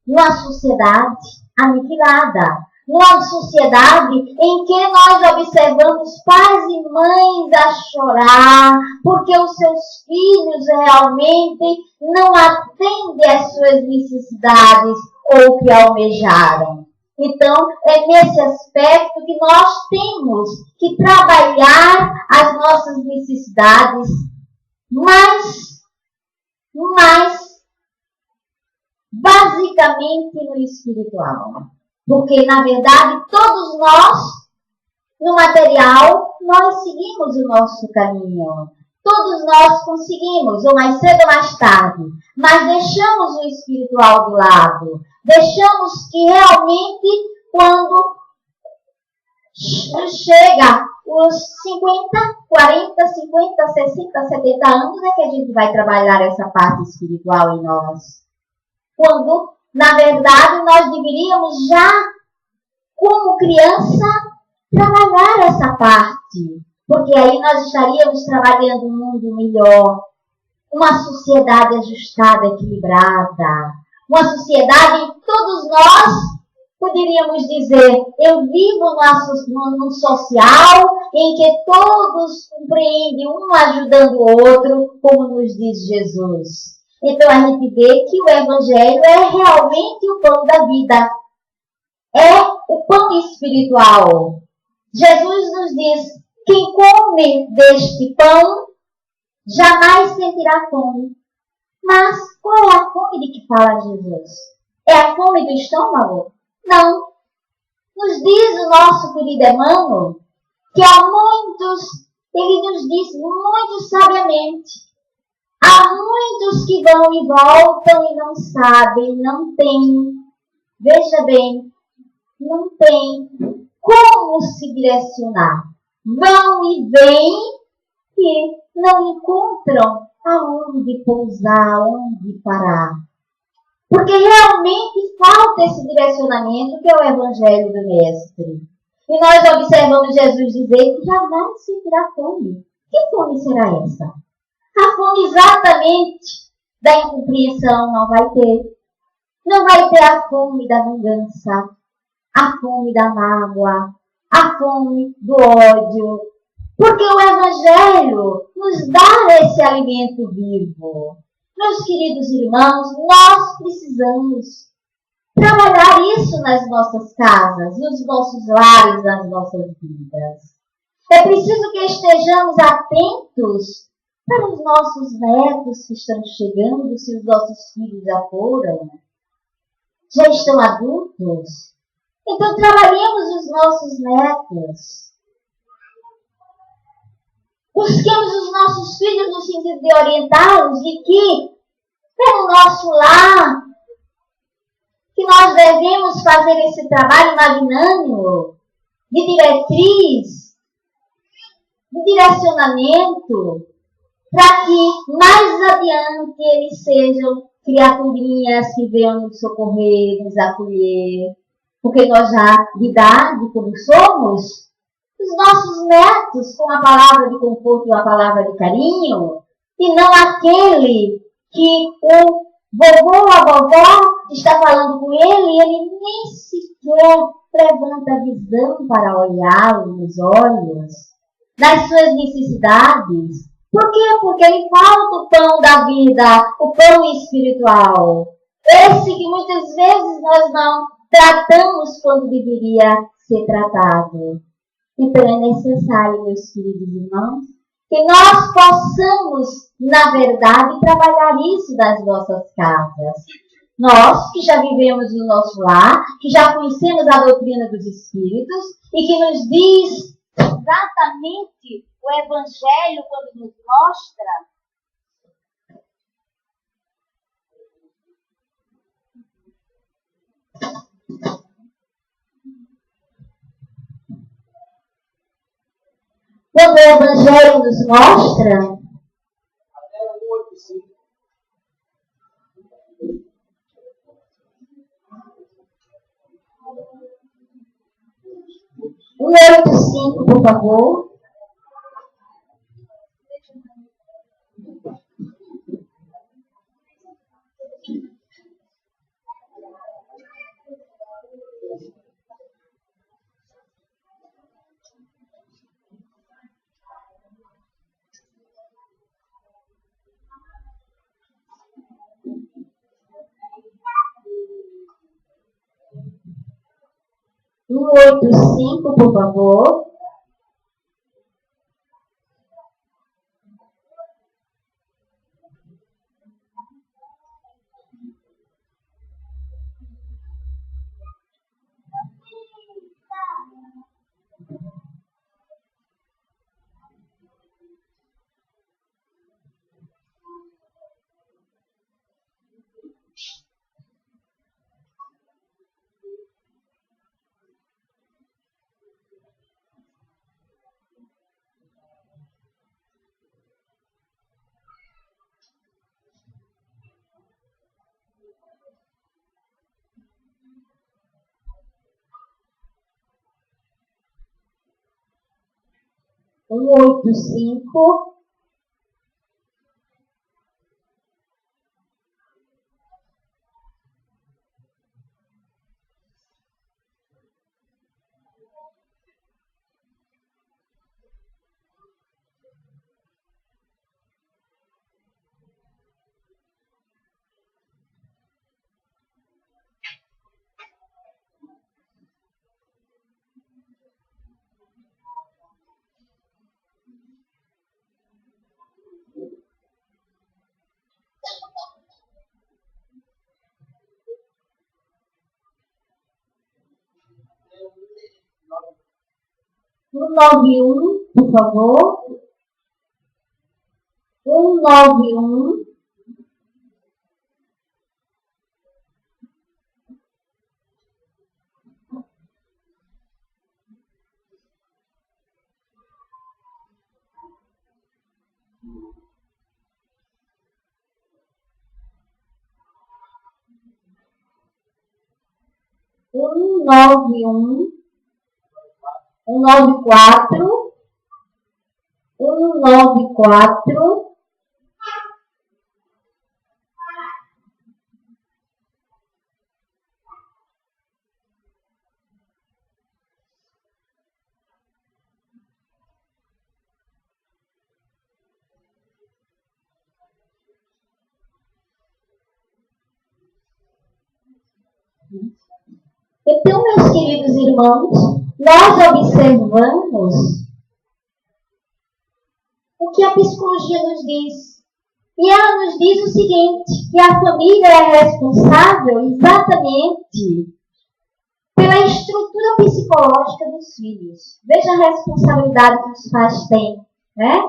numa sociedade aniquilada, numa sociedade em que nós observamos pais e mães a chorar porque os seus filhos realmente não atendem às suas necessidades ou que almejaram. Então, é nesse aspecto que nós temos que trabalhar as nossas necessidades mais basicamente no espiritual. Porque, na verdade, todos nós, no material, nós seguimos o nosso caminho. Todos nós conseguimos, ou mais cedo ou mais tarde, mas deixamos o espiritual do lado. Deixamos que realmente, quando chega os 50, 40, 50, 60, 70 anos, é que a gente vai trabalhar essa parte espiritual em nós. Quando, na verdade, nós deveríamos já, como criança, trabalhar essa parte. Porque aí nós estaríamos trabalhando um mundo melhor, uma sociedade ajustada, equilibrada, uma sociedade em que todos nós poderíamos dizer, eu vivo num social em que todos compreendem um ajudando o outro, como nos diz Jesus. Então a gente vê que o Evangelho é realmente o pão da vida. É o pão espiritual. Jesus nos diz, quem come deste pão jamais sentirá fome. Mas qual é a fome de que fala Jesus? É a fome do estômago? Não. Nos diz o nosso querido Emmanuel que há muitos, ele nos diz muito sabiamente, há muitos que vão e voltam e não sabem, não têm, veja bem, não tem como se direcionar. Vão e vêm e não encontram aonde pousar, aonde parar. Porque realmente falta esse direcionamento que é o Evangelho do Mestre. E nós observamos Jesus dizer que jamais sentirá fome. Que fome será essa? A fome exatamente da incompreensão não vai ter. Não vai ter a fome da vingança, a fome da mágoa, a fome do ódio. Porque o Evangelho nos dá esse alimento vivo. Meus queridos irmãos, nós precisamos trabalhar isso nas nossas casas, nos nossos lares, nas nossas vidas. É preciso que estejamos atentos para os nossos netos que estão chegando, se os nossos filhos já foram, já estão adultos. Então, trabalhemos os nossos netos. Busquemos os nossos filhos no sentido de orientá-los de que é no nosso lar que nós devemos fazer esse trabalho magnânimo de diretriz, de direcionamento, para que mais adiante eles sejam criaturinhas que venham nos socorrer, nos acolher. Porque nós já, de idade, como somos, os nossos netos com a palavra de conforto e a palavra de carinho, e não aquele que o vovô ou a vovó está falando com ele e ele nem sequer levanta a visão para olhá-lo nos olhos, nas suas necessidades. Por quê? Porque lhe falta o pão da vida, o pão espiritual. Esse que muitas vezes nós não tratamos quando deveria ser tratado. Então é necessário, meus queridos irmãos, que nós possamos, na verdade, trabalhar isso nas nossas casas. Nós, que já vivemos no nosso lar, que já conhecemos a doutrina dos Espíritos e que nos diz exatamente o Evangelho quando nos mostra quando o Evangelho nos mostra o 185, por favor. 185, por favor. Um, 185. Um, 191, por favor. 191. Um, 191. 194. 194. Então, meus queridos irmãos, nós observamos o que a psicologia nos diz. E ela nos diz o seguinte, que a família é responsável exatamente pela estrutura psicológica dos filhos. Veja a responsabilidade que os pais têm, né?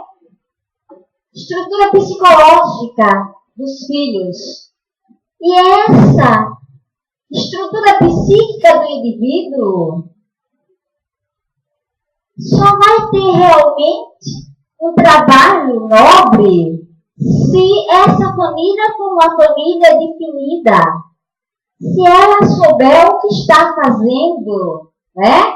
Estrutura psicológica dos filhos. E essa estrutura psíquica do indivíduo só vai ter realmente um trabalho nobre se essa família for uma família definida. Se ela souber o que está fazendo, né?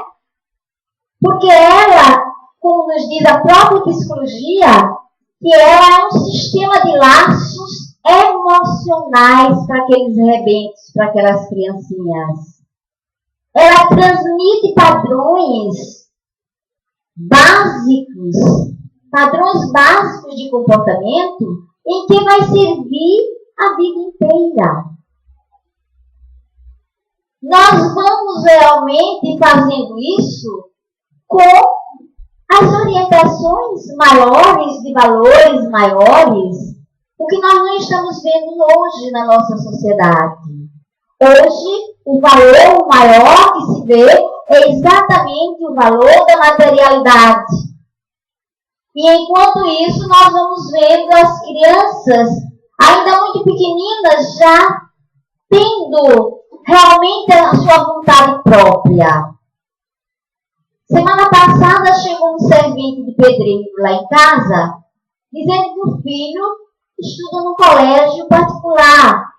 Porque ela, como nos diz a própria psicologia, que ela é um sistema de laços emocionais para aqueles rebentes, para aquelas criancinhas. Ela transmite padrões básicos de comportamento em que vai servir a vida inteira. Nós vamos realmente fazendo isso com as orientações maiores, de valores maiores, o que nós não estamos vendo hoje na nossa sociedade. Hoje, o valor maior que se vê é exatamente o valor da materialidade. E enquanto isso, nós vamos vendo as crianças, ainda muito pequeninas, já tendo realmente a sua vontade própria. Semana passada chegou um servente de pedreiro lá em casa, dizendo que o filho estuda no colégio particular.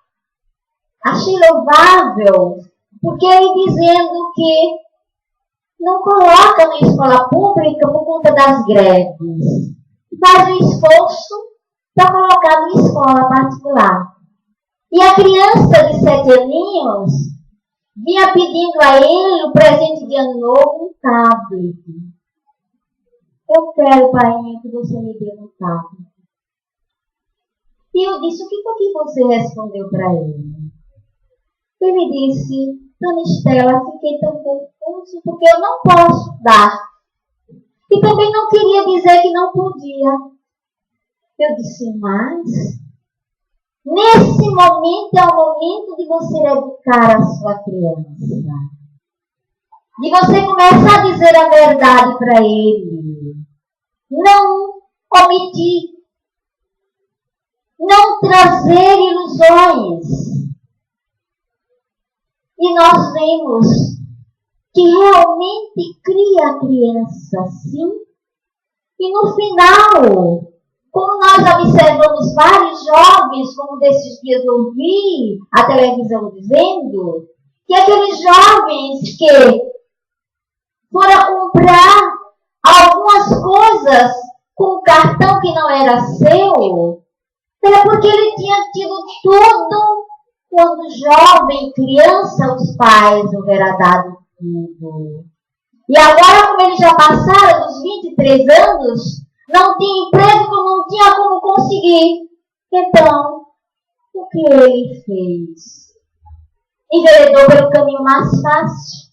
Achei louvável, porque ele dizendo que não coloca na escola pública por conta das greves. Faz um esforço para colocar na escola particular. E a criança de 7 aninhos vinha pedindo a ele o presente de ano novo, um tablet. Eu quero, pai, que você me dê um tablet. E eu disse, o que foi que você respondeu para ele? Ele disse, Dona Estela, fiquei tão confuso. recuso, porque eu não posso dar. E também não queria dizer que não podia. Eu disse, mas nesse momento é o momento de você educar a sua criança. De você começar a dizer a verdade para ele. Não omitir. Não trazer ilusões. E nós vemos que realmente cria a criança sim. E no final, como nós observamos vários jovens, como desses dias eu ouvi a televisão dizendo, que aqueles jovens que foram comprar algumas coisas com um cartão que não era seu, era porque ele tinha tido tudo quando jovem, criança, os pais houveram dado tudo. E agora, como eles já passaram dos 23 anos, não tinha emprego, não tinha como conseguir. Então, o que ele fez? Enveredou pelo caminho mais fácil,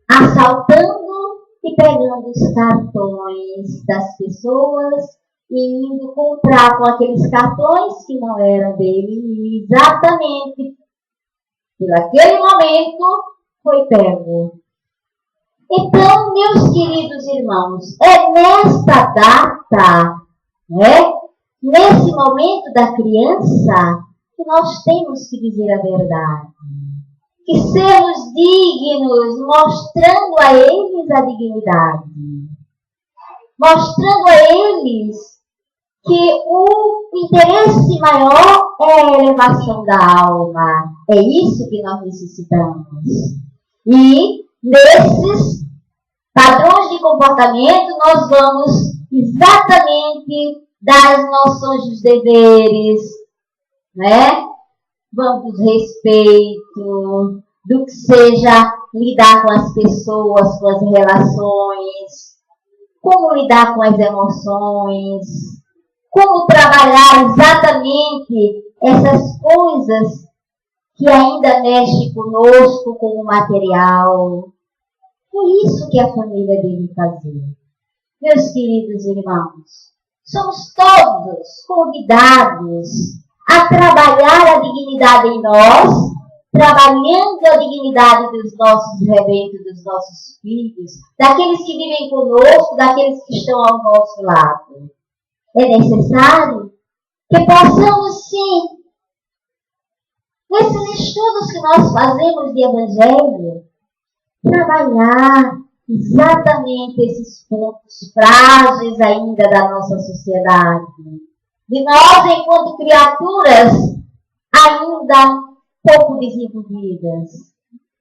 assaltando e pegando os cartões das pessoas e indo comprar com aqueles cartões que não eram dele. Exatamente por aquele momento foi pego. Então, meus queridos irmãos, é nesta data, nesse momento da criança, que nós temos que dizer a verdade. Que sermos dignos, mostrando a eles a dignidade. Mostrando a eles que o interesse maior é a elevação da alma. É isso que nós necessitamos. E nesses padrões de comportamento, nós vamos exatamente dar as noções dos deveres, Vamos do respeito, do que seja lidar com as pessoas, com as relações, como lidar com as emoções, como trabalhar exatamente essas coisas que ainda mexem conosco como material. É isso que a família deve fazer. Meus queridos irmãos, somos todos convidados a trabalhar a dignidade em nós, trabalhando a dignidade dos nossos rebentos, dos nossos filhos, daqueles que vivem conosco, daqueles que estão ao nosso lado. É necessário que possamos, sim, nesses estudos que nós fazemos de Evangelho, trabalhar exatamente esses pontos frágeis ainda da nossa sociedade. De nós, enquanto criaturas ainda pouco desenvolvidas.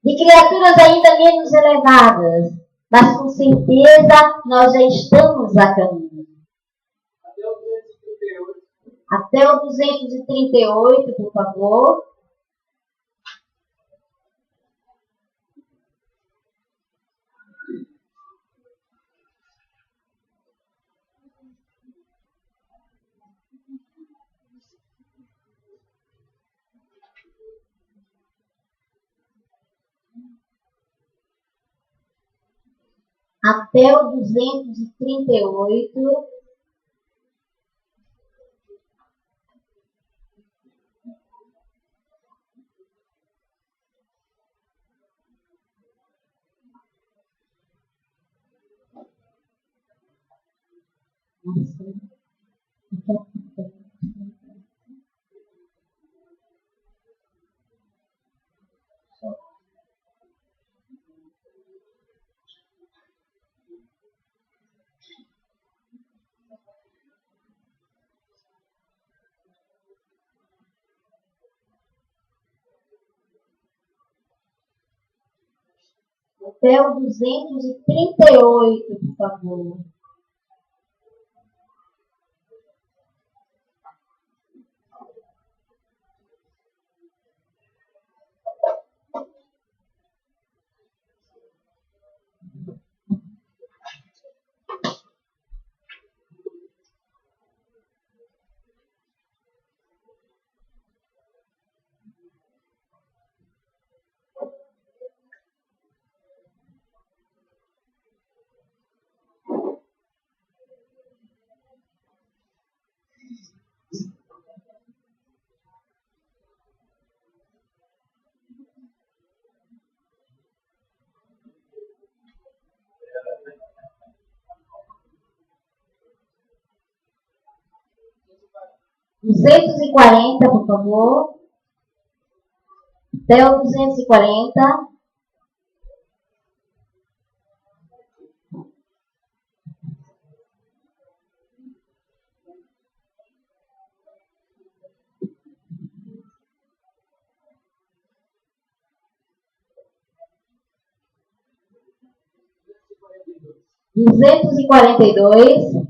De criaturas ainda menos elevadas. Mas com certeza nós já estamos a caminho. Até o 238, por favor. Até o 238. Até o 238, por favor. 240, por favor. Até o 240. Duzentos e quarenta e dois.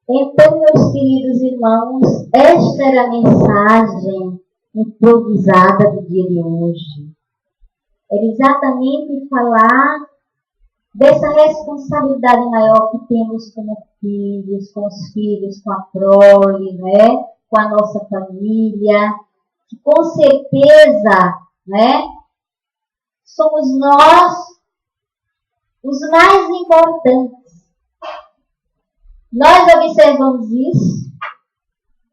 Então, meus queridos irmãos, esta era a mensagem improvisada do dia de hoje. Era exatamente falar dessa responsabilidade maior que temos como filhos, com os filhos, com a prole, né? Com a nossa família, que com certeza, né? Somos nós os mais importantes. Nós observamos isso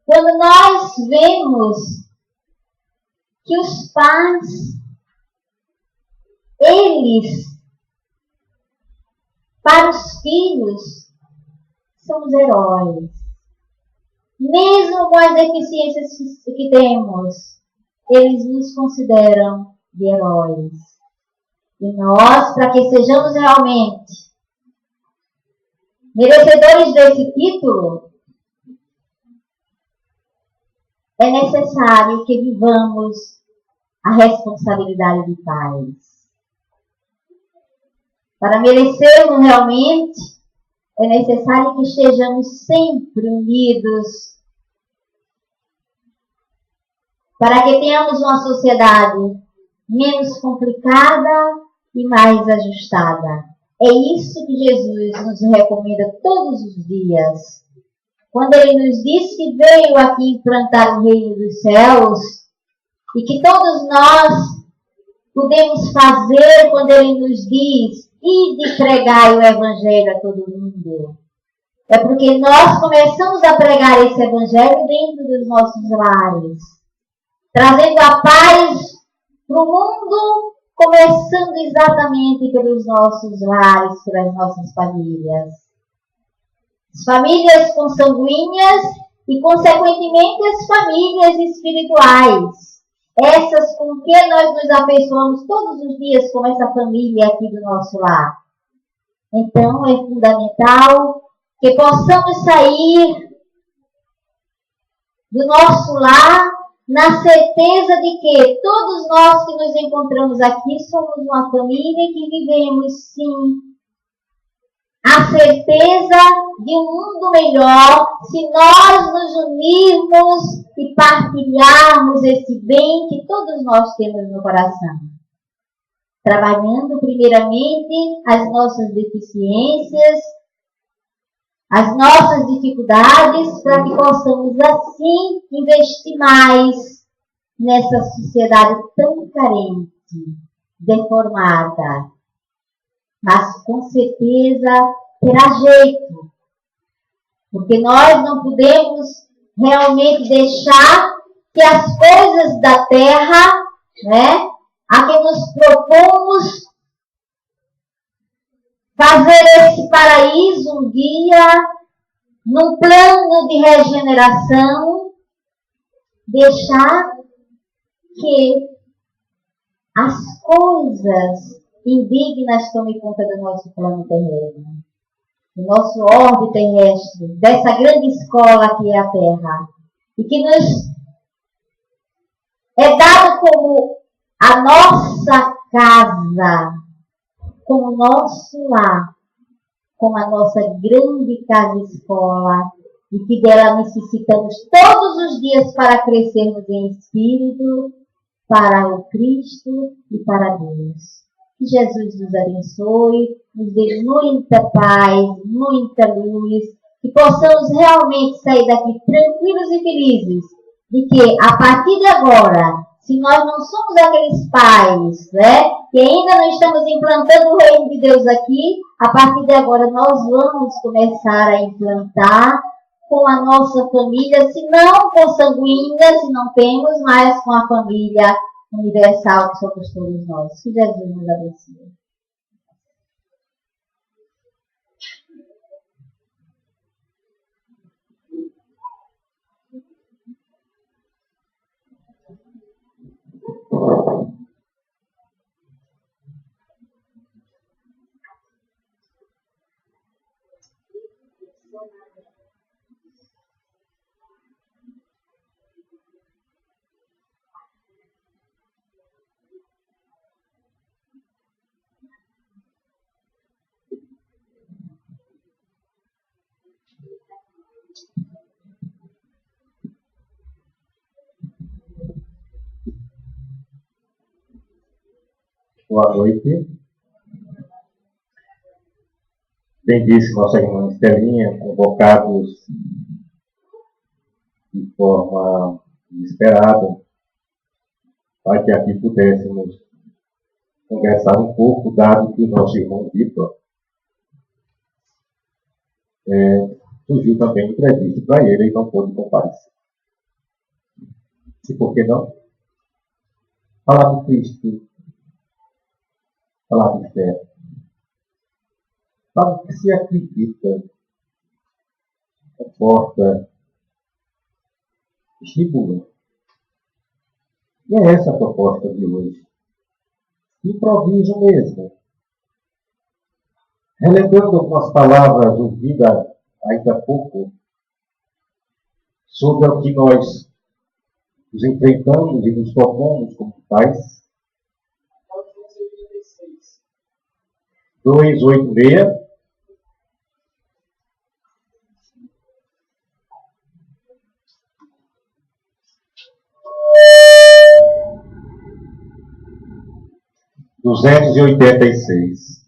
quando nós vemos que os pais, eles, para os filhos, são os heróis. Mesmo com as deficiências que temos, eles nos consideram de heróis. E nós, para que sejamos realmente merecedores desse título, é necessário que vivamos a responsabilidade de pais. Para merecermos realmente, é necessário que estejamos sempre unidos, para que tenhamos uma sociedade menos complicada e mais ajustada. É isso que Jesus nos recomenda todos os dias. Quando Ele nos diz que veio aqui implantar o reino dos céus, e que todos nós podemos fazer quando Ele nos diz, ide pregai o Evangelho a todo mundo. É porque nós começamos a pregar esse Evangelho dentro dos nossos lares, trazendo a paz para o mundo, começando exatamente pelos nossos lares, pelas nossas famílias. As famílias consanguíneas e, consequentemente, as famílias espirituais. Essas com que nós nos afeiçoamos todos os dias com essa família aqui do nosso lar. Então, é fundamental que possamos sair do nosso lar na certeza de que todos nós que nos encontramos aqui somos uma família que vivemos, sim, a certeza de um mundo melhor se nós nos unirmos e partilharmos esse bem que todos nós temos no coração. Trabalhando primeiramente as nossas deficiências, as nossas dificuldades, para que possamos assim investir mais nessa sociedade tão carente, deformada. Mas com certeza terá jeito, porque nós não podemos realmente deixar que as coisas da terra, né, a que nos propomos fazer esse paraíso um dia, num plano de regeneração, deixar que as coisas indignas tomem conta do nosso plano terreno, do nosso orbe terrestre, dessa grande escola que é a Terra, e que nos é dado como a nossa casa, como o nosso lar, como a nossa grande casa-escola, e que dela necessitamos todos os dias para crescermos em espírito, para o Cristo e para Deus. Que Jesus nos abençoe, nos dê muita paz, muita luz, que possamos realmente sair daqui tranquilos e felizes, de que a partir de agora Se nós não somos aqueles pais, né, que ainda não estamos implantando o reino de Deus aqui, a partir de agora nós vamos começar a implantar com a nossa família, se não consanguínea, se não temos, mas com a família universal que somos todos nós. Que Jesus nos abençoe. Boa noite. Bem disse nossa irmã Estelinha, convocados de forma inesperada, para que aqui pudéssemos conversar um pouco, dado que o nosso irmão Vitor surgiu também imprevisto para ele e não pôde comparecer. E por que não? Falar de Cristo, falar de fé, falar do que se acredita, comporta, estimula. E é essa a proposta de hoje. Improviso mesmo. Relembrando algumas palavras ouvidas ainda há pouco sobre o que nós nos enfrentamos e nos tornamos como tais. 286. Duzentos e 286.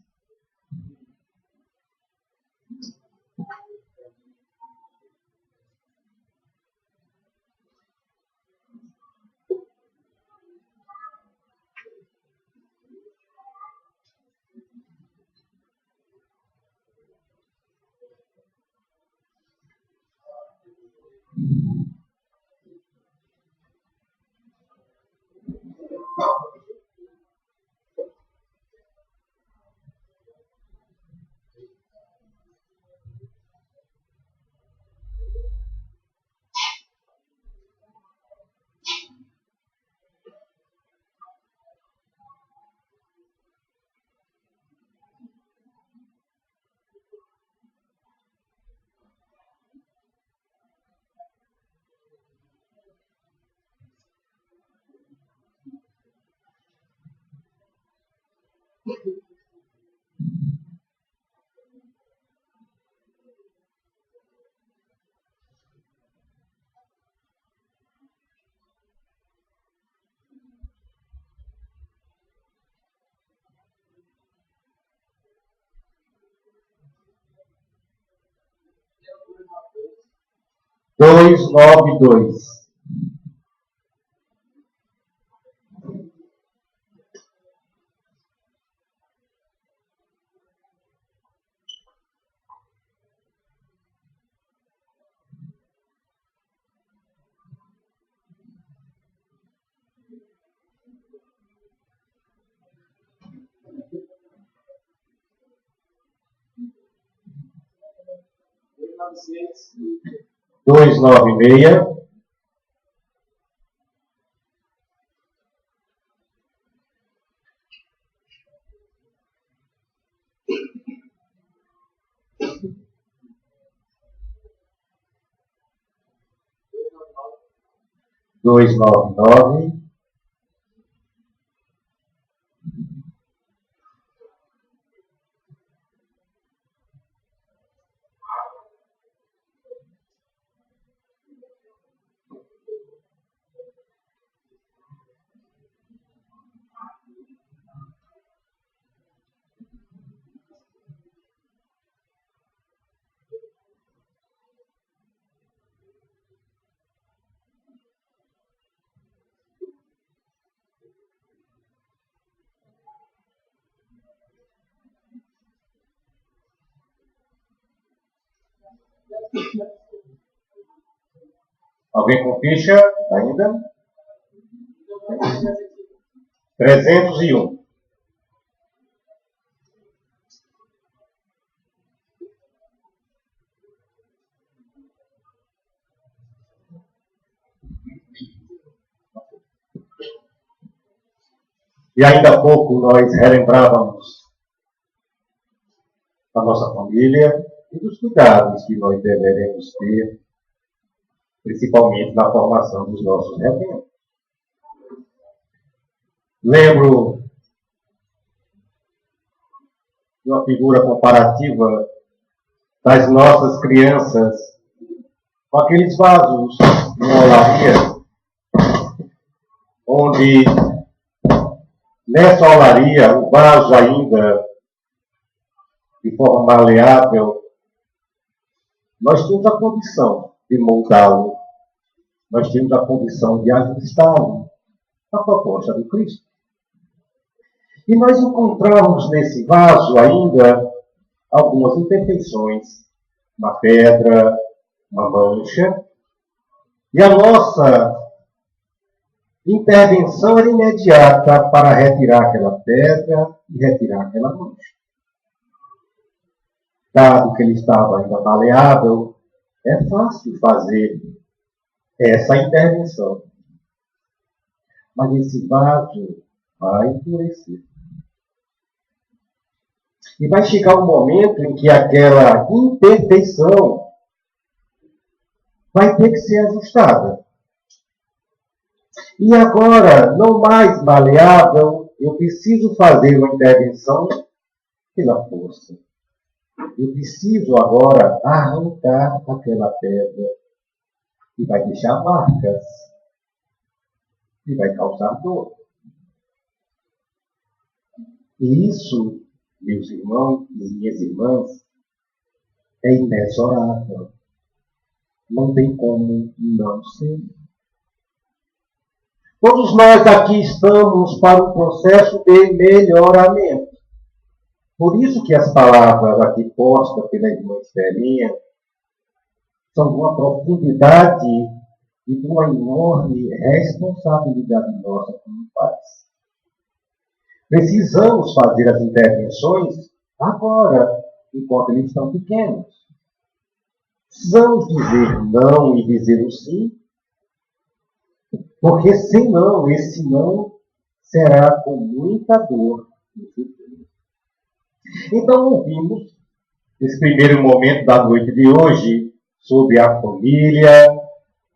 Dois, nove, dois. Dois, nove, meia. Dois, nove, nove. Alguém com ficha ainda? 301. E ainda há pouco nós relembrávamos a nossa família e dos cuidados que nós deveremos ter, principalmente na formação dos nossos rebanhos. Lembro de uma figura comparativa das nossas crianças com aqueles vasos de uma olaria, onde nessa olaria o vaso ainda de forma maleável, nós temos a condição de moldá-lo, nós temos a condição de ajustá-lo à proposta do Cristo. E nós encontramos nesse vaso ainda algumas imperfeições, uma pedra, uma mancha, e a nossa intervenção era imediata para retirar aquela pedra e retirar aquela mancha. Dado que ele estava ainda maleável, é fácil fazer essa intervenção. Mas esse vaso vai endurecer. E vai chegar um momento em que aquela imperfeição vai ter que ser ajustada. E agora, não mais maleável, eu preciso fazer uma intervenção pela força. Eu preciso agora arrancar aquela pedra que vai deixar marcas e vai causar dor. E isso, meus irmãos e minhas irmãs, é inexorável. Não tem como não ser. Todos nós aqui estamos para um processo de melhoramento. Por isso que as palavras aqui postas pela irmã Estelinha são de uma profundidade e de uma enorme responsabilidade nossa como pais. Precisamos fazer as intervenções agora, enquanto eles estão pequenos. Precisamos dizer não e dizer o sim, porque senão, esse não será com muita dor no futuro. Então, ouvimos, nesse primeiro momento da noite de hoje, sobre a família,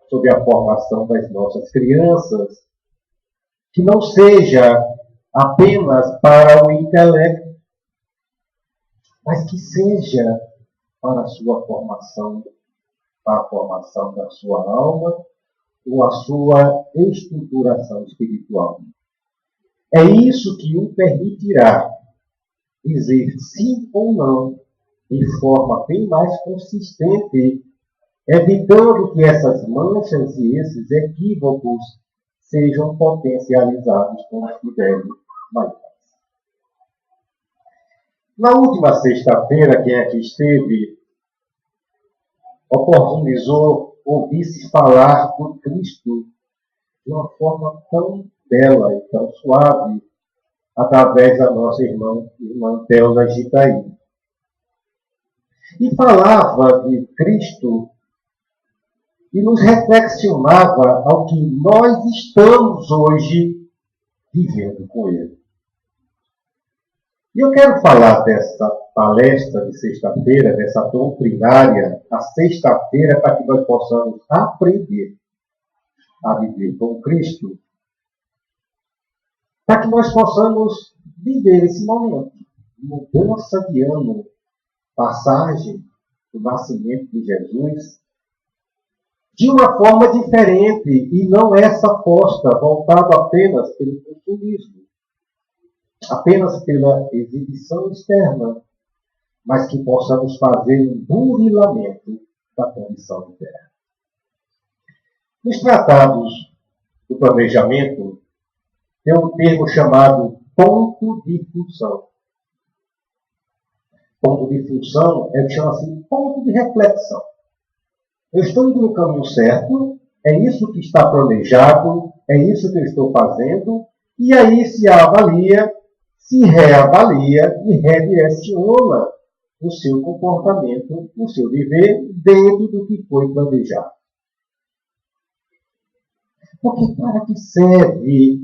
sobre a formação das nossas crianças, que não seja apenas para o intelecto, mas que seja para a sua formação, para a formação da sua alma, ou a sua estruturação espiritual. É isso que o permitirá dizer sim ou não de forma bem mais consistente, evitando que essas manchas e esses equívocos sejam potencializados quando estiverem maiores. Na última sexta-feira, quem aqui esteve oportunizou ouvir-se falar do Cristo de uma forma tão bela e tão suave, através da nossa irmã Thelma Gitaí. E falava de Cristo e nos reflexionava ao que nós estamos hoje vivendo com Ele. E eu quero falar dessa palestra de sexta-feira, dessa doutrinária, a sexta-feira, para que nós possamos aprender a viver com Cristo, para que nós possamos viver esse momento, mudança de ano, passagem do nascimento de Jesus, de uma forma diferente, e não essa aposta voltada apenas pelo consumismo, apenas pela exibição externa, mas que possamos fazer um burilamento da condição interna. Nos tratados do planejamento, tem um termo chamado ponto de função. Ponto de função é o que chama-se ponto de reflexão. Eu estou indo no caminho certo? É isso que está planejado? É isso que eu estou fazendo? E aí se avalia, se reavalia e redireciona o seu comportamento, o seu viver dentro do que foi planejado. Porque para que serve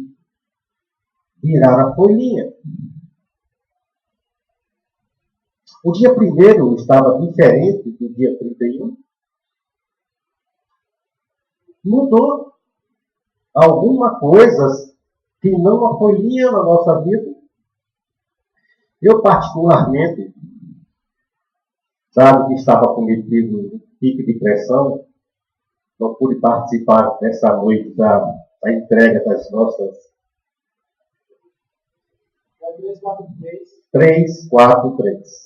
virar a folhinha? O dia 1º estava diferente do dia 31. Mudou alguma coisa que não a folhinha na nossa vida. Eu, particularmente, dado que estava cometido um pico de pressão, não pude participar dessa noite da entrega das nossas 343.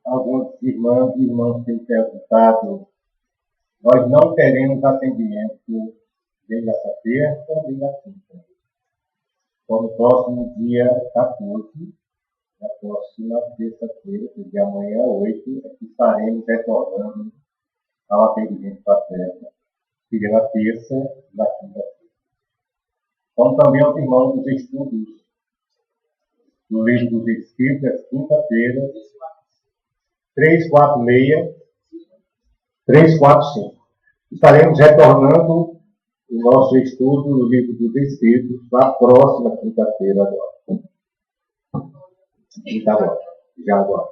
Alguns irmãos e irmãos têm perguntado, nós não teremos atendimento nem dessa terça, nem da quinta. Então, no próximo dia 14, na próxima terça-feira, de amanhã 8, estaremos retornando ao atendimento fraterno, seja na terça e na quinta-feira. Como também aos irmãos dos estudos do Livro dos Espíritos, às quinta-feiras, 346, 345. Estaremos retornando o nosso estudo do Livro dos Espíritos na próxima quinta-feira agora. Quinta agora, já agora.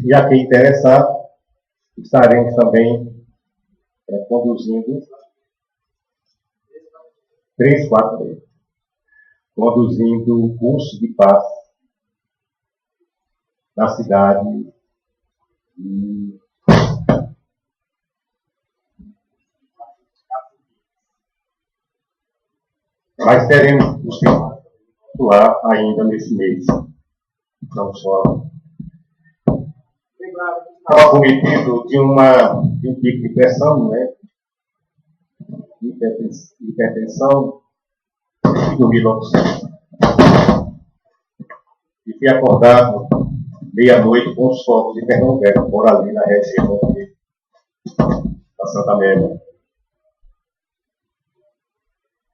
E a quem interessar, estaremos também conduzindo 346, conduzindo o curso de paz na cidade de mas teremos os que atuar ainda nesse mês. Não só. Estava cometido de um pico de pressão, né? Hipertensão, e dormi logo cedo. E fui acordado meia-noite com os focos de termométrico por ali na região da Santa Amélia.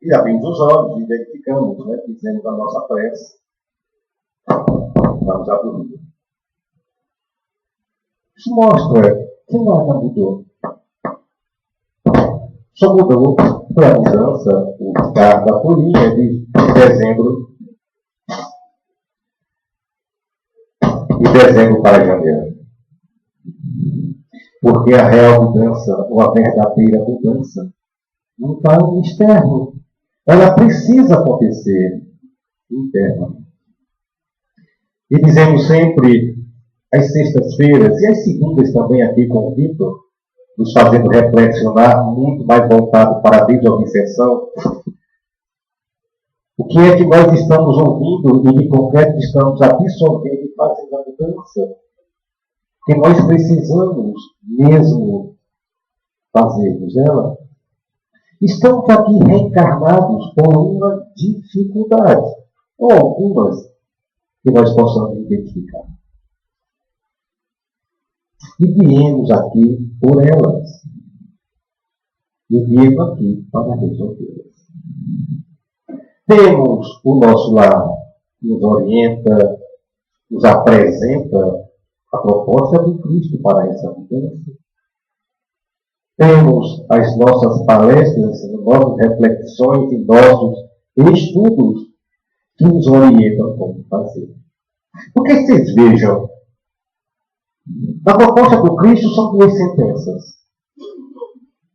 E abrimos os olhos e identificamos, né? Fizemos a nossa prece. Vamos a dormir. Isso mostra que nada mudou. Só mudou foi a mudança, o carro da folhinha de dezembro para janeiro. Porque a real mudança, ou a verdadeira mudança, não está no externo. Ela precisa acontecer interna. E dizemos sempre, às sextas-feiras e às segundas também aqui com o Vitor, nos fazendo reflexionar, muito mais voltado para a desobsessão. O que é que nós estamos ouvindo e de concreto estamos absorvendo e fazendo a mudança? Que nós precisamos mesmo fazermos ela. Estamos aqui reencarnados por uma dificuldade, ou algumas que nós possamos identificar. E viemos aqui por elas. E viemos aqui para resolvê-las. Temos o nosso lar que nos orienta, nos apresenta a proposta do Cristo para essa mudança. Temos as nossas palestras, nossas reflexões e nossos estudos que nos orientam como fazer. Porque vocês vejam, na proposta do Cristo são 2 sentenças.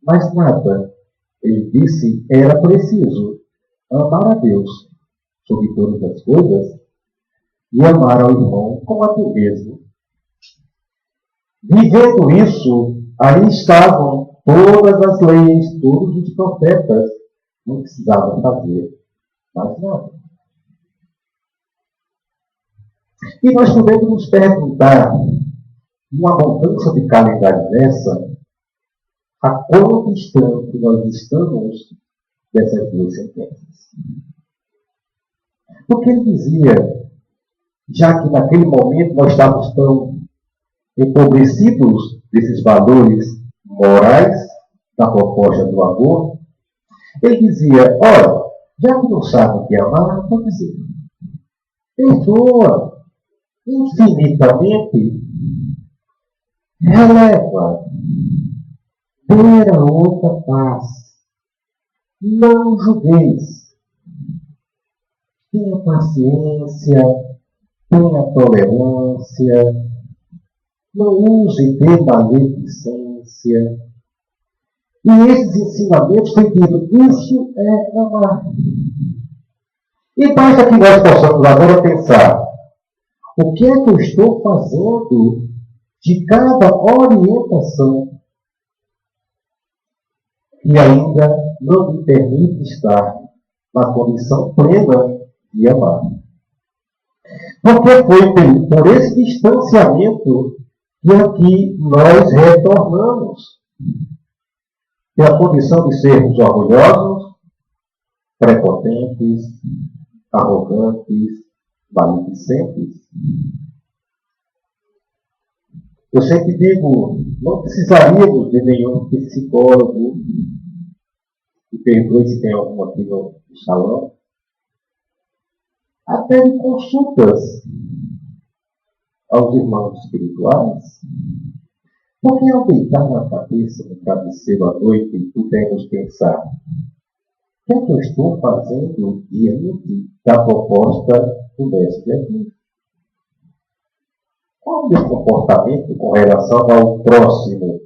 Mas nada. Ele disse, era preciso amar a Deus sobre todas as coisas e amar ao irmão como a ti mesmo. Vivendo isso, aí estavam todas as leis, todos os profetas. Não precisavam fazer mais nada. E nós podemos nos perguntar, numa mudança de calendário dessa, a quão distante nós estamos dessas 2 sentenças. Porque ele dizia, já que naquele momento nós estávamos tão empobrecidos desses valores morais da proposta do amor, ele dizia, olha, já que não sabe o que amar, vou dizer, perdoa infinitamente, releva, dê a outra paz, não julgueis, tenha paciência, tenha tolerância, não use de maledicência. E esses ensinamentos foi dito, isso é amar. E basta que nós possamos agora pensar, o que é que eu estou fazendo de cada orientação que ainda não me permite estar na condição plena de amar? Porque foi por esse distanciamento que aqui nós retornamos. Pela condição de sermos orgulhosos, prepotentes, arrogantes, maledicentes. Eu sempre digo, não precisaríamos de nenhum psicólogo, e perdoe se tem algum aqui no salão, até de consultas aos irmãos espirituais. Porque ao deitar na cabeça no travesseiro à noite, podemos pensar, o que é que eu estou fazendo diante da proposta do Mestre Jesus? Qual é o meu comportamento com relação ao próximo?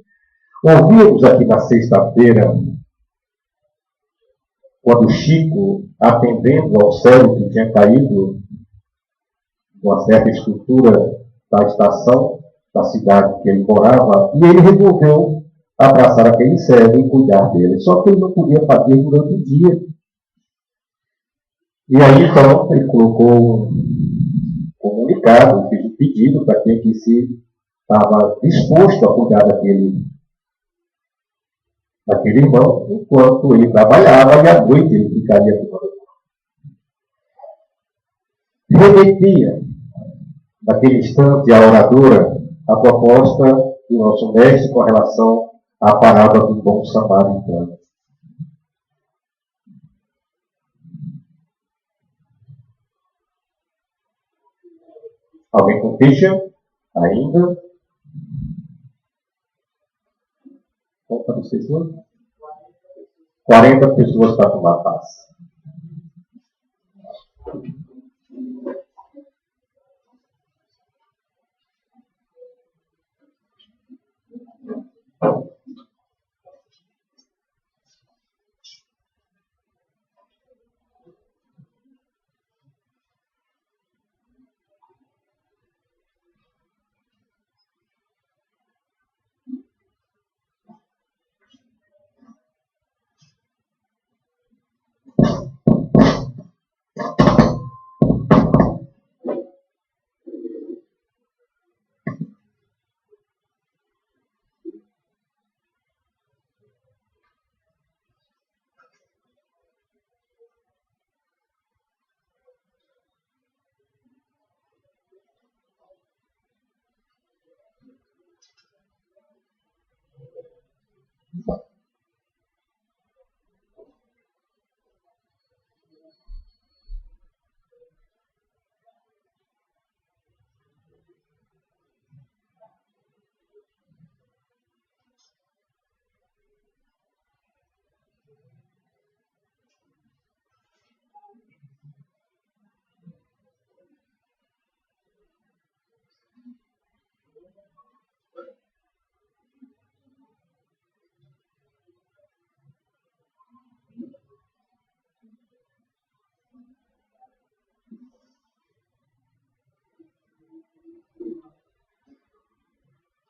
Ouvimos aqui na sexta-feira, quando Chico, atendendo ao céu que tinha caído, uma certa estrutura da estação, da cidade que ele morava, e ele resolveu abraçar aquele cego e cuidar dele. Só que ele não podia fazer durante o dia. E aí, então, ele colocou um comunicado, fez um pedido para quem que se estava disposto a cuidar daquele irmão, enquanto ele trabalhava, e à noite ele ficaria tomando. Remetia, naquele instante, a oradora, a proposta do nosso mestre com relação à parábola do bom samaritano. Alguém com ficha? Ainda? Quantas pessoas? 40 pessoas para tomar paz.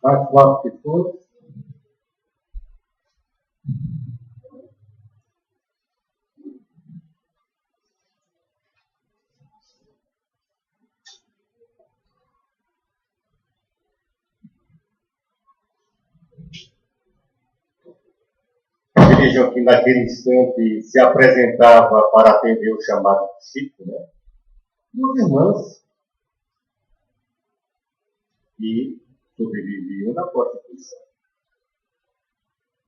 Mais claro que for. Vejam que naquele instante se apresentava para atender o chamado discípulo, né? Duas irmãs que sobreviviam na prostituição.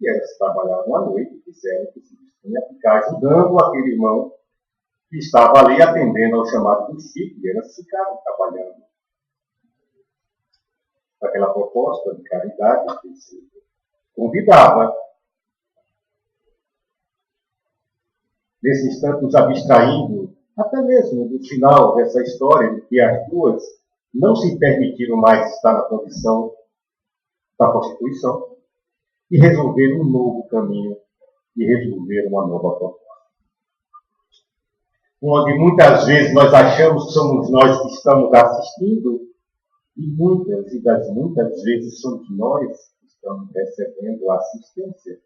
E elas trabalhavam à noite e disseram que se dispunha a ficar ajudando aquele irmão que estava ali atendendo ao chamado discípulo. E elas ficaram trabalhando aquela proposta de caridade que se convidava. Nesse instante, nos abstraindo, até mesmo do final dessa história, de que as duas não se permitiram mais estar na condição da prostituição e resolveram um novo caminho e resolveram uma nova proposta. Onde muitas vezes nós achamos que somos nós que estamos assistindo e muitas vezes somos nós que estamos recebendo a assistência.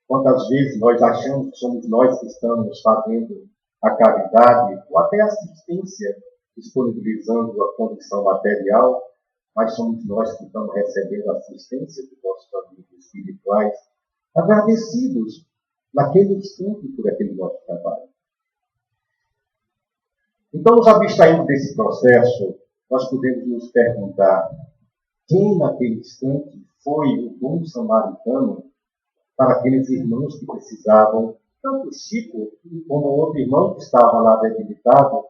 Quantas vezes nós achamos que somos nós que estamos fazendo a caridade ou até a assistência, disponibilizando a condição material, mas somos nós que estamos recebendo a assistência dos nossos amigos espirituais, agradecidos naquele instante por aquele nosso trabalho. Então, nos abstraindo desse processo, nós podemos nos perguntar quem naquele instante foi o bom samaritano para aqueles irmãos que precisavam, tanto o Chico como o outro irmão que estava lá debilitado,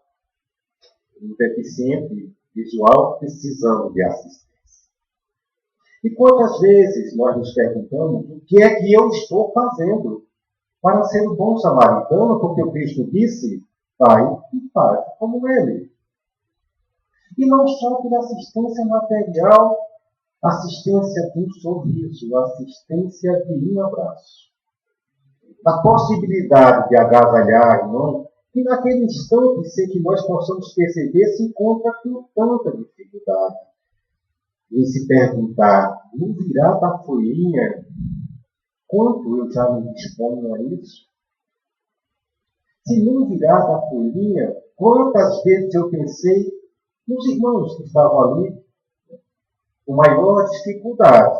um deficiente visual, precisando de assistência. E quantas vezes nós nos perguntamos o que é que eu estou fazendo para ser um bom samaritano, porque o Cristo disse, vai e faz como ele. E não só pela assistência material, assistência de um sorriso, assistência de um abraço. A possibilidade de agasalhar, irmão, que naquele instante, sem que nós possamos perceber, se encontra com tanta dificuldade. E se perguntar, não virá da folhinha? Quanto eu já me disponho a isso? Se não virar da folhinha, quantas vezes eu pensei nos irmãos que estavam ali, com maior dificuldade,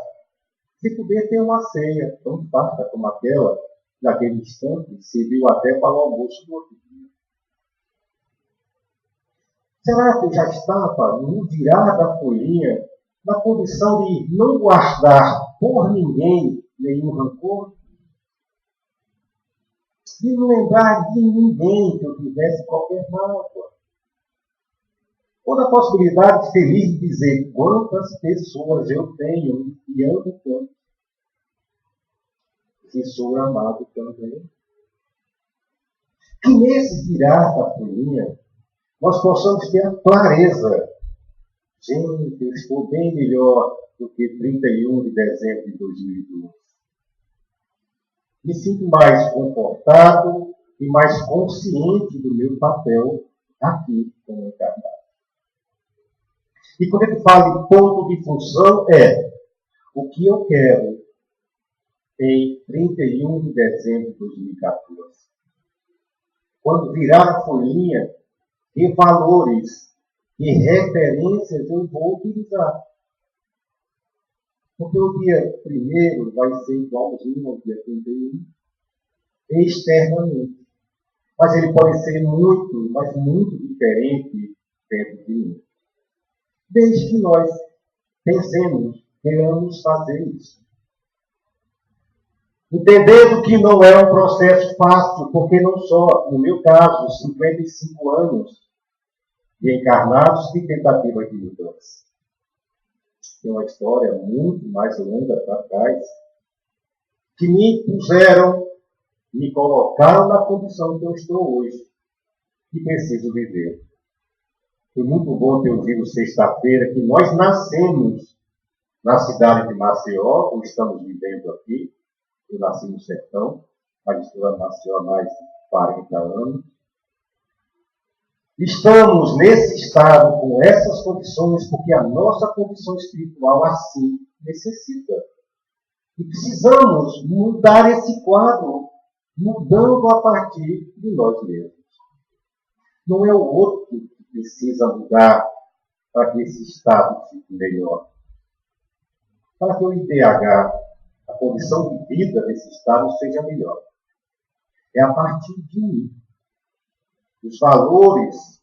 de poder ter uma ceia tão farta como aquela, naquele instante, serviu até para o almoço do outro dia. Será que eu já estava no virar da folhinha, na condição de não guardar por ninguém nenhum rancor? De não lembrar de ninguém que eu tivesse qualquer mágoa? Ou da possibilidade de feliz dizer quantas pessoas eu tenho e amo tanto, que sou amado também. Que nesse virar da folhinha nós possamos ter a clareza. Gente, eu estou bem melhor do que 31 de dezembro de 2012. Me sinto mais confortado e mais consciente do meu papel aqui como encarnado. E quando ele fala em ponto de função, é o que eu quero em 31 de dezembro de 2014. Quando virar a folhinha, que valores e referências eu vou utilizar. Porque o dia 1º vai ser igualzinho ao dia 31, externamente. Mas ele pode ser muito, mas muito diferente dentro de mim. Desde que nós pensemos, queremos fazer isso. Entendendo que não é um processo fácil, porque não só, no meu caso, 55 anos, de encarnados de tentativa de mudança. Tem uma história muito mais longa para trás, que me impuseram, me colocaram na condição que eu estou hoje, e preciso viver. Foi muito bom ter ouvido sexta-feira que nós nascemos na cidade de Maceió, ou estamos vivendo aqui. Eu nasci no sertão, mas estou na Maceió há mais de 40 anos. Estamos nesse estado, com essas condições, porque a nossa condição espiritual assim necessita. E precisamos mudar esse quadro, mudando a partir de nós mesmos. Não é o outro que precisa mudar para que esse estado fique melhor. Para que o IDH, a condição de vida desse estado, seja melhor. É a partir de mim. Os valores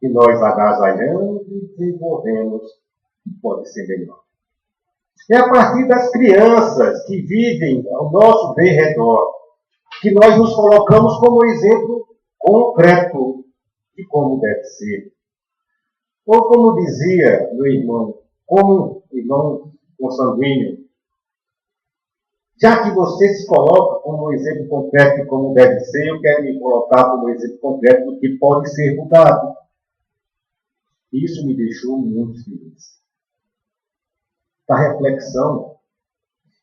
que nós agasalhamos e desenvolvemos que pode ser melhor. É a partir das crianças que vivem ao nosso bem redor que nós nos colocamos como exemplo concreto de como deve ser. Ou como dizia meu irmão, como irmão consanguíneo, já que você se coloca como exemplo concreto de como deve ser, eu quero me colocar como exemplo concreto do que pode ser mudado. Isso me deixou muito feliz. Da reflexão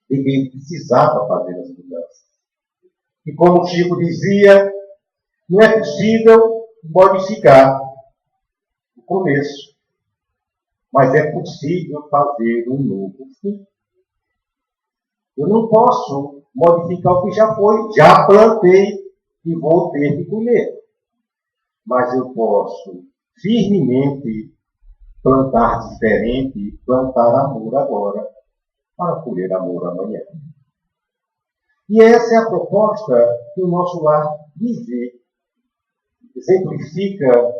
de quem precisava fazer as mudanças. E como o Chico dizia, não é possível modificar o começo, mas é possível fazer um novo fim. Eu não posso modificar o que já foi, já plantei e vou ter que colher. Mas eu posso firmemente plantar diferente, plantar amor agora, para colher amor amanhã. E essa é a proposta que o nosso lar vive, exemplifica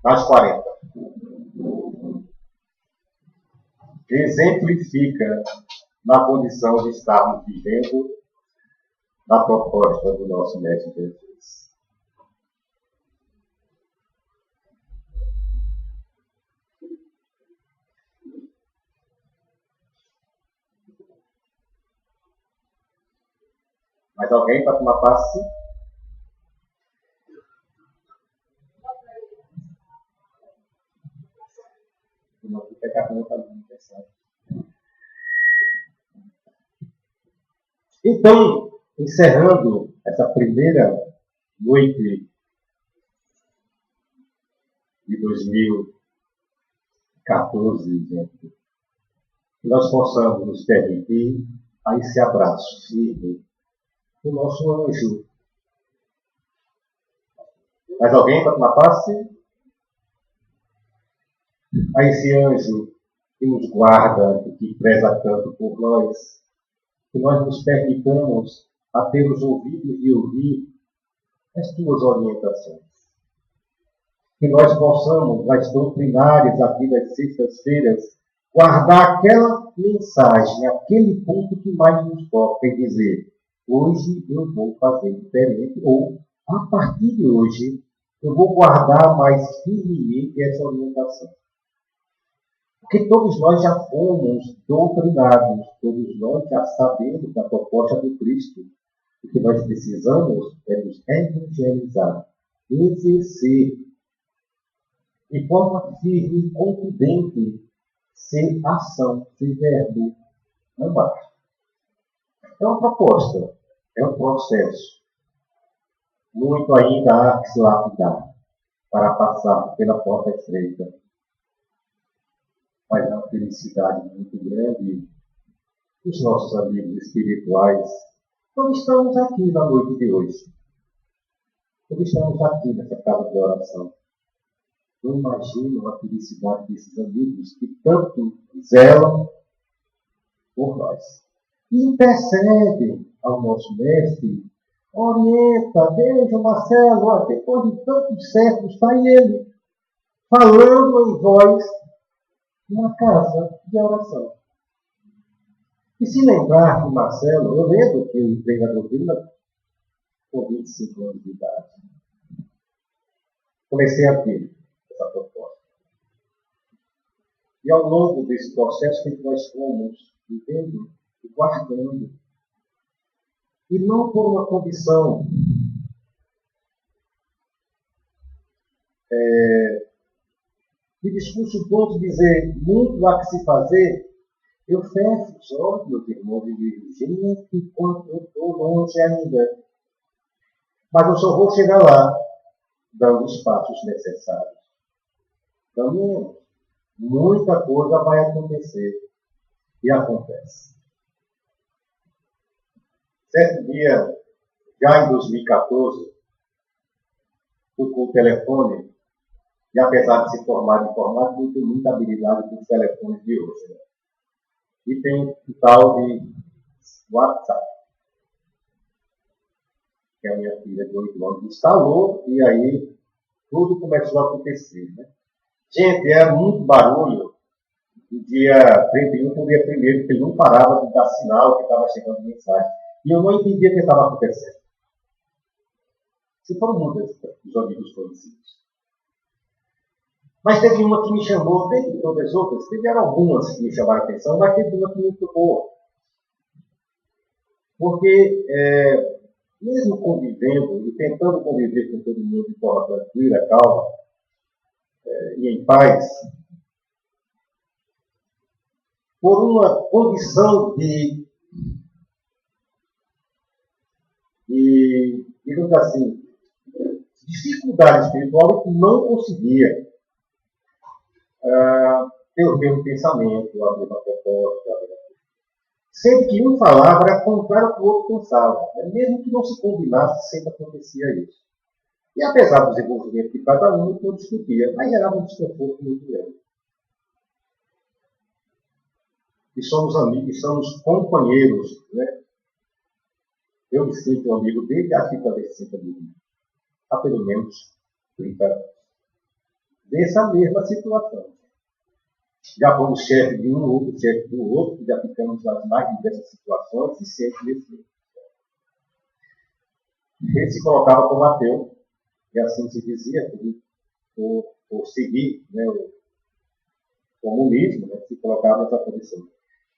nas 40. Exemplifica na condição de estarmos vivendo na proposta do nosso Mestre Jesus. Mais alguém para tomar passe? Não fica agarrando para mim, pessoal. Então, encerrando essa primeira noite de 2014, gente, que nós possamos nos permitir a esse abraço firme do nosso anjo. Mais alguém para tomar passe? A esse anjo que nos guarda e que preza tanto por nós, que nós nos permitamos a ter os ouvidos de ouvir as tuas orientações. Que nós possamos, nas doutrinárias aqui das sextas-feiras, guardar aquela mensagem, aquele ponto que mais nos toca e dizer: hoje eu vou fazer diferente, ou a partir de hoje eu vou guardar mais firmemente essa orientação. Porque todos nós já fomos doutrinados, todos nós já sabemos da proposta do Cristo. O que nós precisamos é nos evangelizar, exercer de forma firme e contundente, ser ação, ser verbo, amar. É uma proposta, é um processo. Muito ainda há que se lapidar para passar pela porta estreita. Mas é uma felicidade muito grande os nossos amigos espirituais, quando estamos aqui na noite de hoje. Quando estamos aqui nessa casa de oração. Eu imagino a felicidade desses amigos que tanto zelam por nós. E intercedem ao nosso mestre, orienta, veja Marcelo, depois de tantos séculos está ele falando em voz numa casa de oração. E se lembrar que Marcelo, eu lembro que eu entrei na doutrina com 25 anos de idade. comecei a ter essa proposta. E ao longo desse processo que nós fomos vivendo e guardando, e não por uma condição de discurso pronto dizer muito há que se fazer, eu fecho os olhos, meus irmãos, e digo, gente, quanto eu estou longe ainda. Mas eu só vou chegar lá dando os passos necessários. Caminhamos. Muita coisa vai acontecer. E acontece. Certo dia, já em 2014, fui com o telefone, e apesar de se formar em informática, eu tenho muita habilidade com os telefones de hoje. Né? E tem o tal de WhatsApp, que a minha filha de 8 anos instalou, e aí tudo começou a acontecer. Né? Gente, era muito barulho do dia 31 para o dia 1º, porque ele não parava de dar sinal que estava chegando mensagem. E eu não entendia o que estava acontecendo. Se foram muitos os amigos conhecidos. Mas teve uma que me chamou, dentre todas as outras, tiveram algumas que me chamaram a atenção, mas teve uma que me tocou. Porque, mesmo convivendo e tentando conviver com todo mundo de forma tranquila, calma e em paz, por uma condição digamos assim, dificuldade espiritual, eu não conseguia ter o mesmo pensamento, a mesma proposta. Sempre que um falava, era contrário ao que o outro pensava. Mesmo que não se combinasse, sempre acontecia isso. E apesar do desenvolvimento de cada um, eu discutia, mas gerava um desconforto muito grande. E somos amigos, e somos companheiros, né? Eu me sinto um amigo dele, acho que talvez se sinta amigo dele. Há pelo menos 30 anos. Dessa mesma situação. Já fomos chefe de um, outro chefe do outro, já ficamos nas mais diversas situações e sempre nesse mesmo. Ele se colocava como ateu, e assim se dizia, por seguir, né, o comunismo, né, se colocava nessa condição.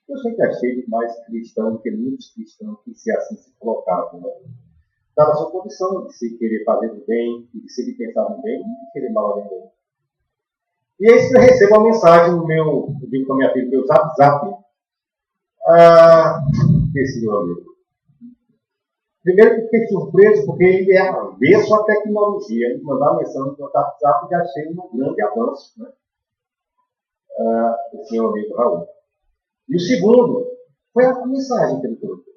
Eu sempre achei mais cristão do que muitos cristãos que assim se colocavam. Né? Dava a sua condição de se querer fazer o bem, e de se ele pensar no bem, e de querer mal a ninguém. E eis que eu recebo uma mensagem no meu, eu digo com a minha filha, no meu zap, desse meu amigo. Primeiro que eu fiquei surpreso, porque ele é avesso à tecnologia. Ele mandava mensagem no WhatsApp e já achei um grande avanço, né? Esse meu amigo Raul. E o segundo foi a mensagem que ele colocou.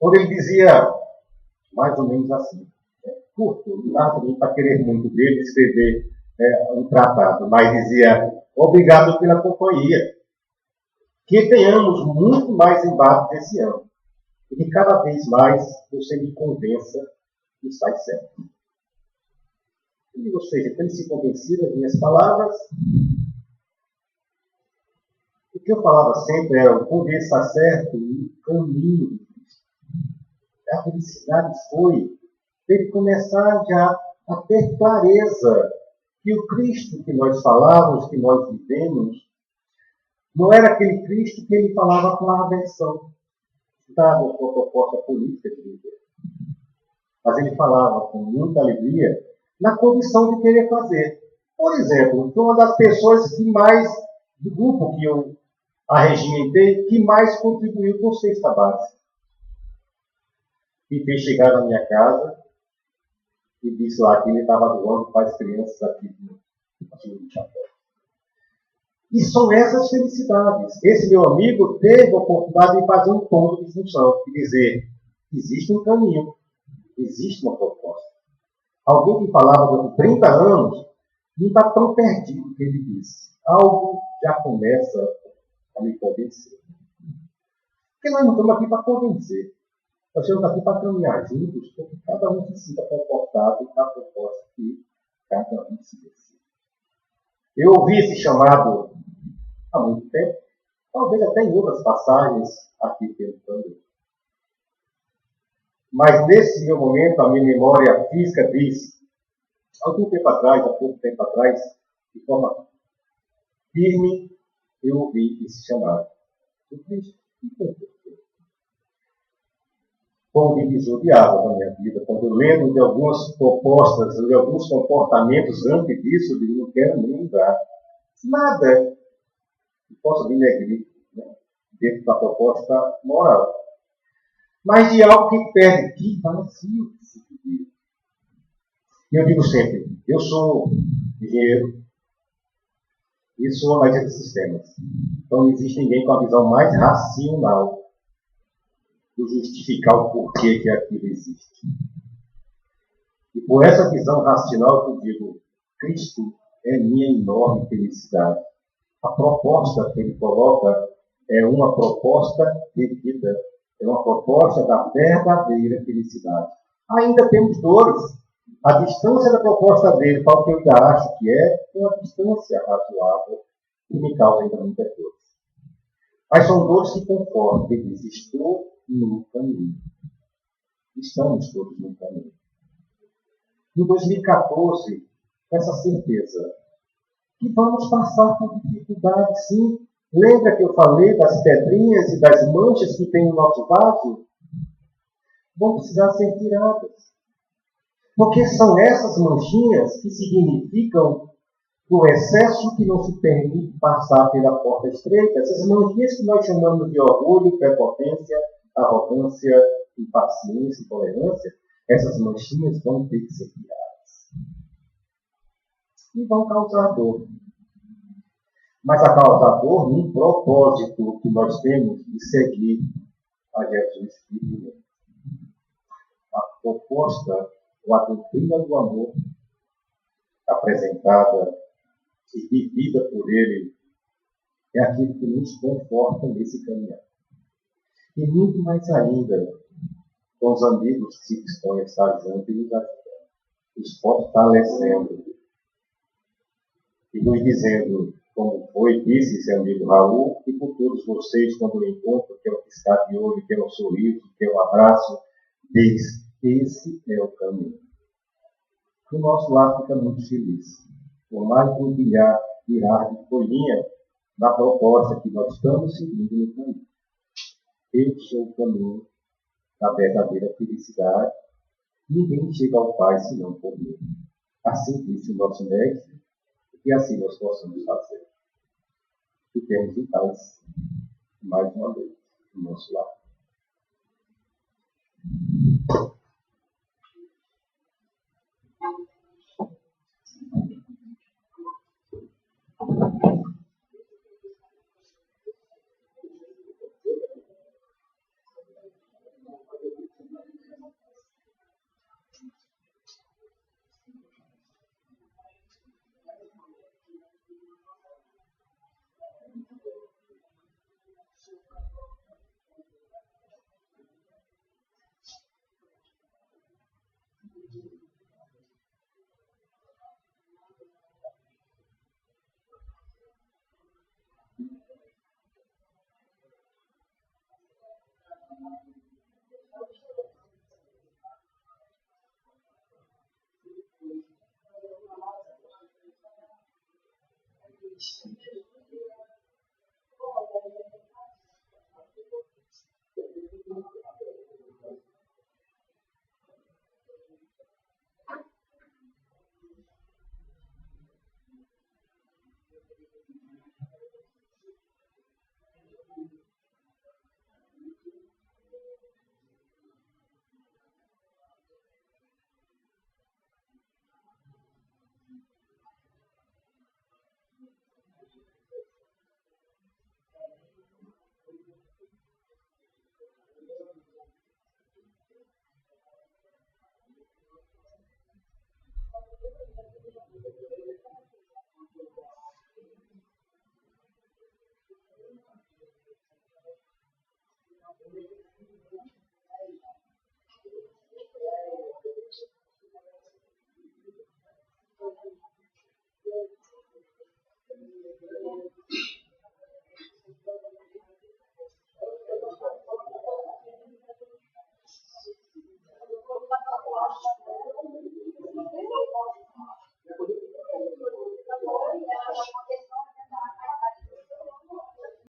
Onde ele dizia, mais ou menos assim, curto, não dava também para querer muito dele escrever um tratado, mas dizia, obrigado pela companhia. Que tenhamos muito mais embates esse ano. E que cada vez mais você me convença que está certo. Ou seja, ele se convencia das minhas palavras. O que eu falava sempre era o convença certo e o caminho de Cristo. A felicidade foi ele começar já a ter clareza que o Cristo que nós falávamos, que nós vivemos, não era aquele Cristo que ele falava com a aversão, dada a sua proposta política de viver. Mas ele falava com muita alegria na condição de querer fazer. Por exemplo, foi uma das pessoas que mais, do grupo que eu arregimentei, que mais contribuiu com cesta básica. E fez chegar na minha casa e disse lá que ele estava doando para as crianças aqui do chapéu. E são essas felicidades. Esse meu amigo teve a oportunidade de fazer um ponto de função, de dizer, existe um caminho, existe uma proposta. Alguém que falava durante 30 anos não está tão perdido que ele disse. Algo já começa a me convencer. Porque nós não estamos aqui para convencer. Nós estamos aqui para caminhar juntos, porque cada um se sinta confortável na proposta que cada um se decide. Eu ouvi esse chamado há muito tempo, talvez até em outras passagens aqui pelo plano. Mas nesse meu momento, a minha memória física diz, há pouco tempo atrás, de forma firme, eu ouvi esse chamado. Eu disse, foi um divisor de água na minha vida. Quando eu lembro de algumas propostas, de alguns comportamentos antes disso, eu digo, não quero nem lembrar. Nada que possa me negrir, né, dentro da proposta moral. Mas de algo que perde, que vazio. E eu digo sempre, eu sou engenheiro e sou analista de sistemas. Então não existe ninguém com a visão mais racional de justificar o porquê que aquilo existe. E por essa visão racional eu digo, Cristo é minha enorme felicidade. A proposta que ele coloca é uma proposta de vida, é uma proposta da verdadeira felicidade. Ainda temos dores. A distância da proposta dele para o que eu ainda acho que é uma distância razoável que me causa ainda muitas dores. Mas são dores que confortam. Ele diz, estou no caminho. Estamos todos no caminho. Em 2014, com essa certeza que vamos passar por dificuldades, sim. Lembra que eu falei das pedrinhas e das manchas que tem no nosso vaso? Vão precisar ser tiradas. Porque são essas manchinhas que significam o excesso que não se permite passar pela porta estreita. Essas manchinhas que nós chamamos de orgulho, prepotência, arrogância, impaciência, intolerância, essas manchinhas vão ter que ser tiradas. E vão causar dor. Mas a causar dor num propósito que nós temos de seguir a Jesus Cristo. A proposta, ou a doutrina do amor, apresentada e vivida por Ele, é aquilo que nos conforta nesse caminhar. E muito mais ainda, com os amigos que se dispõem a estar juntos e nos ajudando, nos fortalecendo e nos dizendo, como foi, disse seu amigo Raul, e por todos vocês, quando eu encontro, que é um piscar de olho, que é um sorriso, que é um abraço, diz, esse é o caminho. O nosso lar fica muito feliz. Por mais que um virar de folhinha na proposta que nós estamos seguindo no caminho. Eu sou o caminho da verdadeira felicidade. Ninguém chega ao Pai senão por mim. Assim disse o nosso mestre, e assim nós possamos fazer. Fiquemos em paz, mais uma vez, no nosso lar.